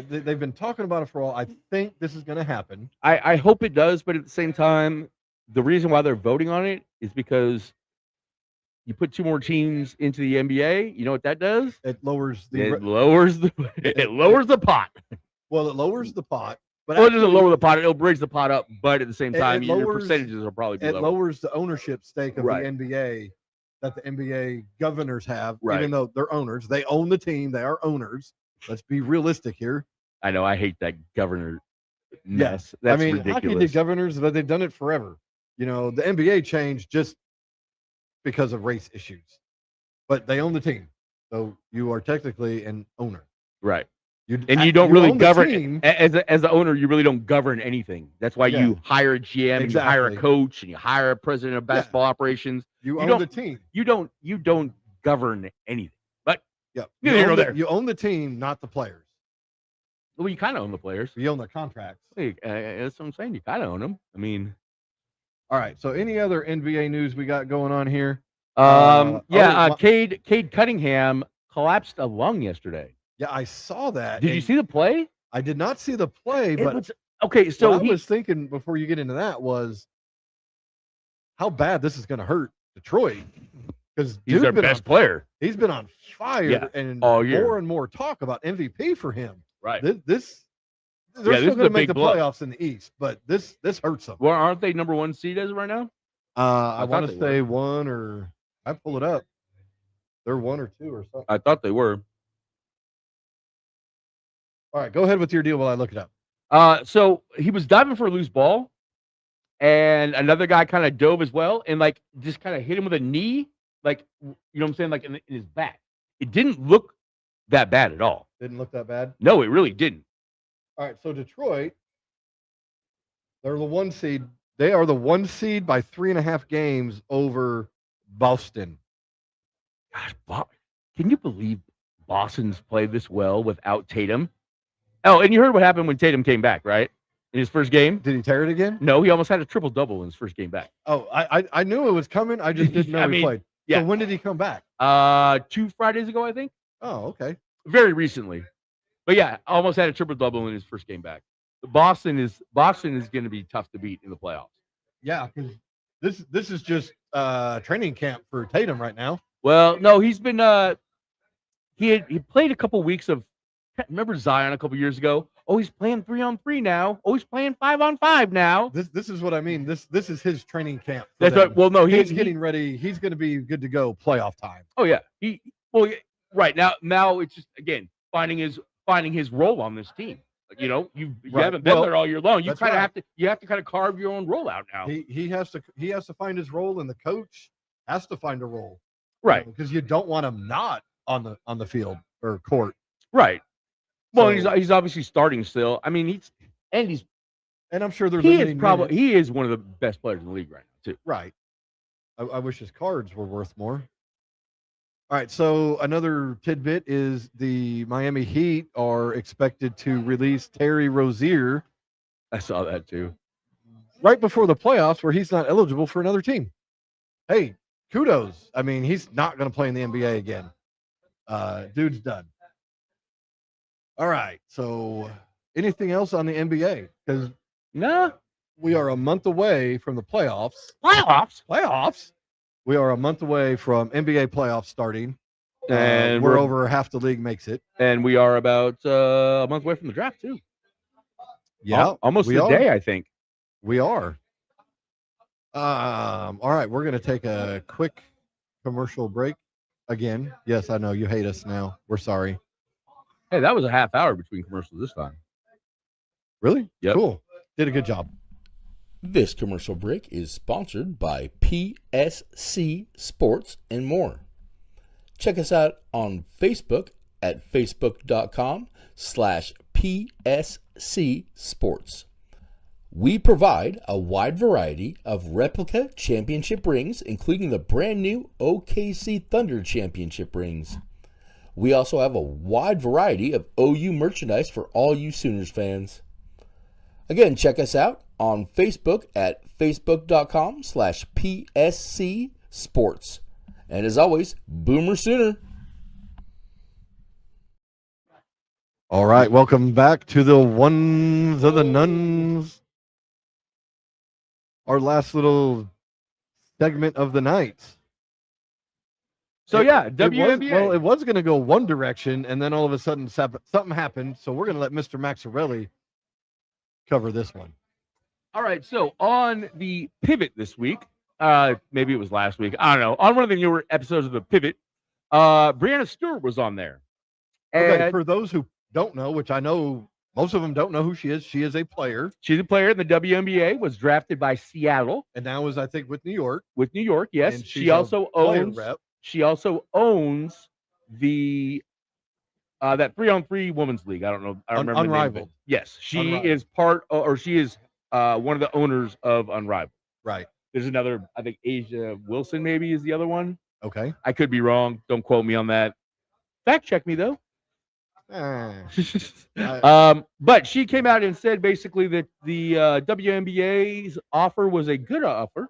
They've been talking about it for a while. I think this is going to happen. I hope it does, but at the same time, the reason why they're voting on it is because you put 2 more teams into the NBA. You know what that does? It lowers the pot. Well, it lowers the pot. But Well, it doesn't lower the pot. It'll raise the pot up, but at the same time, your lowers- percentages will probably be it lower. lowers the ownership stake of Right. the NBA that the NBA governors have, Right. even though they're owners. They own the team. They are owners. Let's be realistic here. I know. I hate that governor mess. I That's mean, ridiculous. hockey did governors, but they've done it forever. The NBA changed just because of race issues, but they own the team, so you are technically an owner. Right. You don't really own the govern team. as the owner. You really don't govern anything. That's why you hire a GM, and you hire a Exactly. coach, and you hire a president of basketball operations. You you own don't- the team. You don't govern anything. But Yeah, neither here nor there. You own the team, not the players. Well, you kind of own the players. You own the contracts. That's what I'm saying. You kind of own them. I mean, All right. So, any other NBA news we got going on here? Cade Cunningham collapsed a lung yesterday. Yeah, I saw that. Did you see the play? I did not see the play, It but was okay. So what I was thinking before you get into that was how bad this is going to hurt Detroit, because he's their best player. He's been on fire, Yeah, and all year. more and more talk about MVP for him. Right. This they're Yeah, this still is going a to make big the blow. playoffs in the East, but this hurts them. Well, aren't they number 1 seed as of right now? I thought want they to say one, or I pull it up. They're 1 or 2 or something. I thought they were. All right, go ahead with your deal while I look it up. So he was diving for a loose ball, and another guy kind of dove as well, and like just kind of hit him with a knee, like you know what I'm saying, like in his back. It didn't look that bad at all. Didn't look that bad. No, it really didn't. All right, so Detroit, they're the 1 seed. They are the 1 seed by 3.5 games over Boston. Gosh, can you believe Boston's played this well without Tatum? Oh, and you heard what happened when Tatum came back, right? In his first game? Did he tear it again? No, he almost had a triple-double in his first game back. Oh, I knew it was coming. I just didn't know he played. yeah. So when did he come back? 2 Fridays ago, I think. Oh, okay. Very recently. But yeah, almost had a triple-double in his first game back. Boston is going to be tough to beat in the playoffs. Yeah, because this is just training camp for Tatum right now. Well, no, he's been he played a couple weeks of. Remember Zion a couple years ago? Oh, he's playing 3-on-3 now. Oh, he's playing 5-on-5 now. This is what I mean. This is his training camp. That's right. Well, no, he's getting ready. He's going to be good to go playoff time. Oh yeah, right now it's just again finding his role on this team. You know, you haven't been there all year long. You kind of have to kind of carve your own role out now. He has to find his role, and the coach has to find a role. Right. Because you don't want him not on the field or court. Right. Well, he's obviously starting still. I mean, and I'm sure he is one of the best players in the league right now too. Right. I wish his cards were worth more. All right, so another tidbit is the Miami Heat are expected to release Terry Rozier. I saw that too. Right before the playoffs, where he's not eligible for another team. Hey, kudos. I mean, he's not going to play in the NBA again. Dude's done. All right, so anything else on the NBA? Because we are a month away from the playoffs. Playoffs. We are a month away from NBA playoffs starting, and we're over half the league makes it. And we are about a month away from the draft too. Yeah, almost a day, I think. We are. All right, we're going to take a quick commercial break again. Yes, I know you hate us now. We're sorry. Hey, that was a half hour between commercials this time. Really? Yeah. Cool. Did a good job. This commercial break is sponsored by PSC Sports and more. Check us out on Facebook at facebook.com/PSC Sports. We provide a wide variety of replica championship rings, including the brand new OKC Thunder championship rings. We also have a wide variety of OU merchandise for all you Sooners fans. Again, check us out on Facebook at facebook.com/PSC Sports. And as always, Boomer Sooner. All right, welcome back to the Ones of the Nuns. Our last little segment of the night. So WNBA. It was going to go one direction, and then all of a sudden something happened. So we're going to let Mr. Maxarelli cover this one. All right. So on the Pivot this week, maybe it was last week, I don't know. On one of the newer episodes of the Pivot, Brianna Stewart was on there. And okay, for those who don't know, which I know most of them don't know who she is a player. She's a player in the WNBA, was drafted by Seattle. And now is, I think, with New York. With New York, yes. And she also owns the that 3-on-3 women's league. I don't know. I remember Unrivaled. the name of it. Yes, she is one of the owners of Unrivaled. Right. There's another, I think Asia Wilson maybe is the other one. Okay. I could be wrong. Don't quote me on that. Fact check me though. But she came out and said basically that the WNBA's offer was a good offer,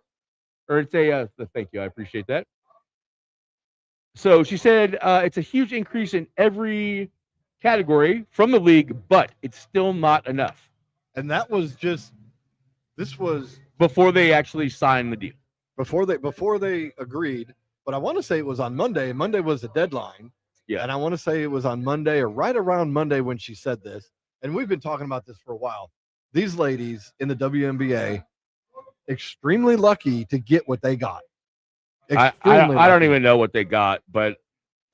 or it's a thank you. I appreciate that. So she said it's a huge increase in every category from the league, but it's still not enough And that was just this was before they actually sign the deal. before they agreed. But I want to say it was on Monday. Monday was the deadline. Yeah. And I want to say it was on Monday or right around Monday when she said this. And we've been talking about this for a while. These ladies in the WNBA, extremely lucky to get what they got. I don't even know what they got, but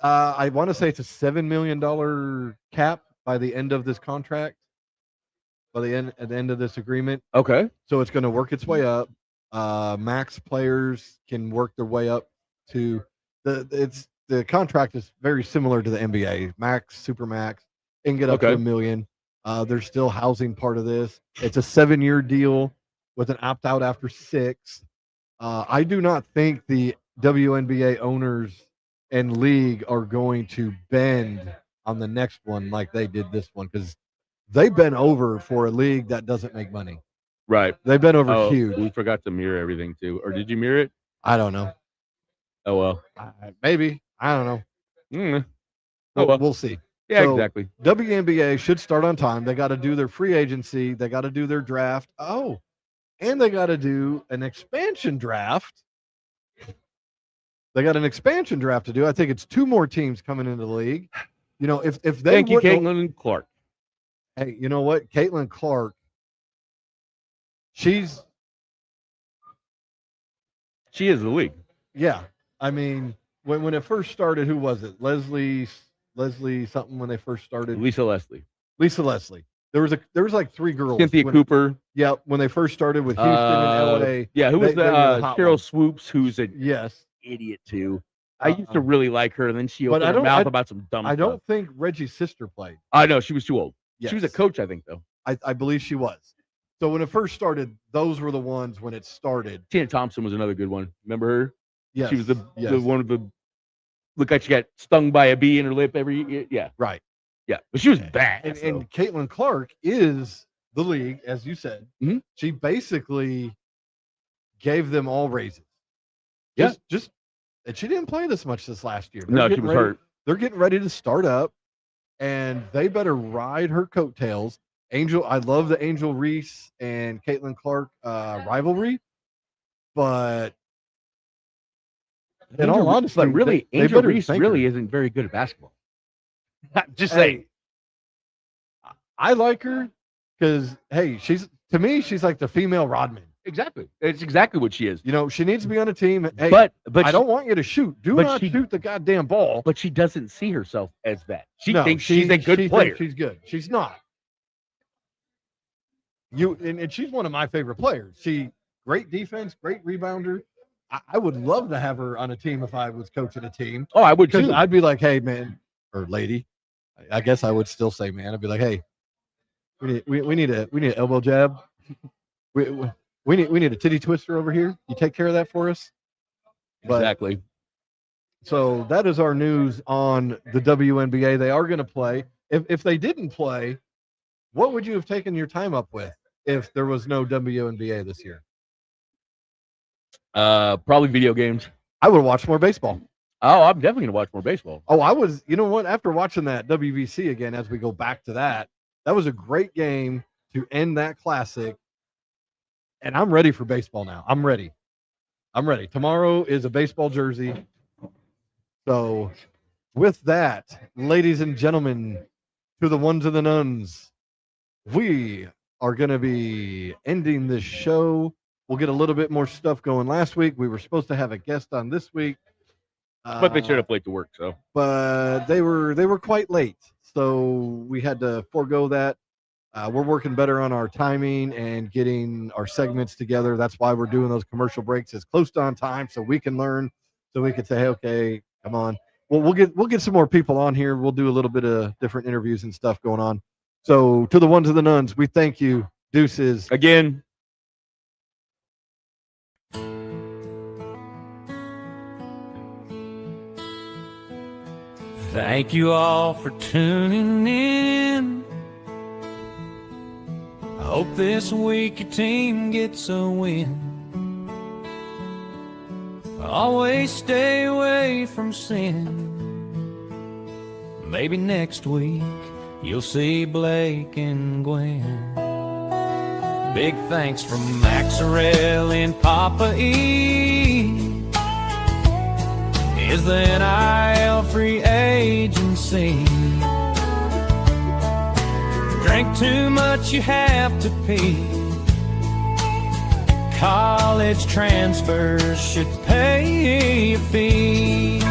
I want to say it's a $7 million cap by the end of this contract, at the end of this agreement. okay. So it's going to work its way up. Max players can work their way up to the contract is very similar to the NBA. Max, super max, and get up to Okay. $1 million. There's still housing part of this. It's a 7-year deal with an opt out after 6. I do not think the WNBA owners and league are going to bend on the next one like they did this one, because they've been over for a league that doesn't make money. Right. They've been over Oh, huge. we forgot to mirror everything too. Or did you mirror it? I don't know. Oh well. Maybe. I don't know. Mm. Oh well. We'll see. Yeah, So, exactly. WNBA should start on time. They got to do their free agency. They got to do their draft. Oh, and they got to do an expansion draft. They got an expansion draft to do. I think it's 2 more teams coming into the league. You know, if they Thank you, wouldn't- Caitlin Clark. Hey, you know what? Caitlin Clark, she is the league. yeah. I mean, when it first started, who was it? Leslie something when they first started. Lisa Leslie. Lisa Leslie. There was like 3 girls. Cynthia Cooper. Yeah, when they first started with Houston and LA. Yeah, who was they were the hot Cheryl ones. Swoops, who's an Yes. idiot too. I used to really like her, and then she But opened I her don't- mouth I- about some dumb I don't stuff. think Reggie's sister played. I know she was too old. Yes. She was a coach, I think, though. I believe she was. So when it first started, those were the ones when it started. Tina Thompson was another good one. Remember her? Yes. She was the yes. one of the looked like she got stung by a bee in her lip every yeah. Right. Yeah. But she was bad. And Caitlin Clark is the league, as you said. Mhm. She basically gave them all raises. Yeah. Just and she didn't play this much this last year. No, she getting was ready- hurt. They're getting ready to start up, and they better ride her coattails. I love the Angel Reese and Caitlin Clark rivalry, but in all honesty, but really, they Angel better Reese thank really her. isn't very good at basketball. Just Hey, saying. I like her because hey, she's like the female Rodman. Exactly. It's exactly what she is. You know, she needs to be on a team. Hey, But I don't want you to shoot. Do but not she- shoot the goddamn ball. But she doesn't see herself as that. She No, thinks she's a good she player. thinks she's good. She's not. And she's one of my favorite players. She great defense, great rebounder. I would love to have her on a team if I was coaching a team. Oh, I would Because too. I'd be like, hey, man, or lady. I guess I would still say man. I'd be like, hey, we need an elbow jab. We need a titty twister over here. You take care of that for us. But Exactly. so that is our news on the WNBA. They are going to play. If they didn't play, what would you have taken your time up with if there was no WNBA this year? Probably video games. I would watch more baseball. Oh, I'm definitely gonna watch more baseball. Oh, I was. You know what? After watching that WBC again, as we go back to that was a great game to end that classic. And I'm ready for baseball now. I'm ready. Tomorrow is a baseball jersey. So, with that, ladies and gentlemen, to the ones and the nuns, we are going to be ending this show. We'll get a little bit more stuff going. Last week, we were supposed to have a guest on this week. But they should have played to work, so But they were quite late. So, we had to forego that. We're working better on our timing and getting our segments together. That's why we're doing those commercial breaks as close to on time so we can learn, so we can say, hey, okay, come on. Well, we'll get some more people on here. We'll do a little bit of different interviews and stuff going on. So to the ones and the nuns, we thank you. Deuces. again, Thank you all for tuning in. I hope this week your team gets a win. Always stay away from sin. Maybe next week you'll see Blake and Gwen. Big thanks from Maxarelli and Poppa is the NIL free agency. Drink too much, you have to pee. College transfers should pay a fee.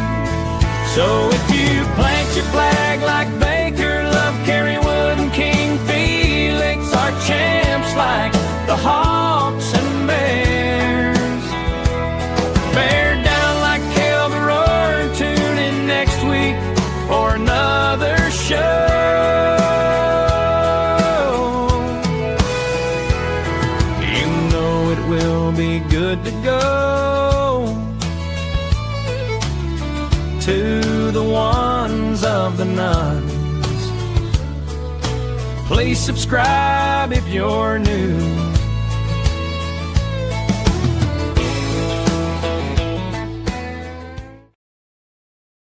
So if you plant your flag like Baker, Love, Kerrywood, and King Felix, our champs like the Hawks and Bears, bear down like Kelvin, tune in next week for another show. You know it will be good to go to the ones of the nuns. Please subscribe if you're new.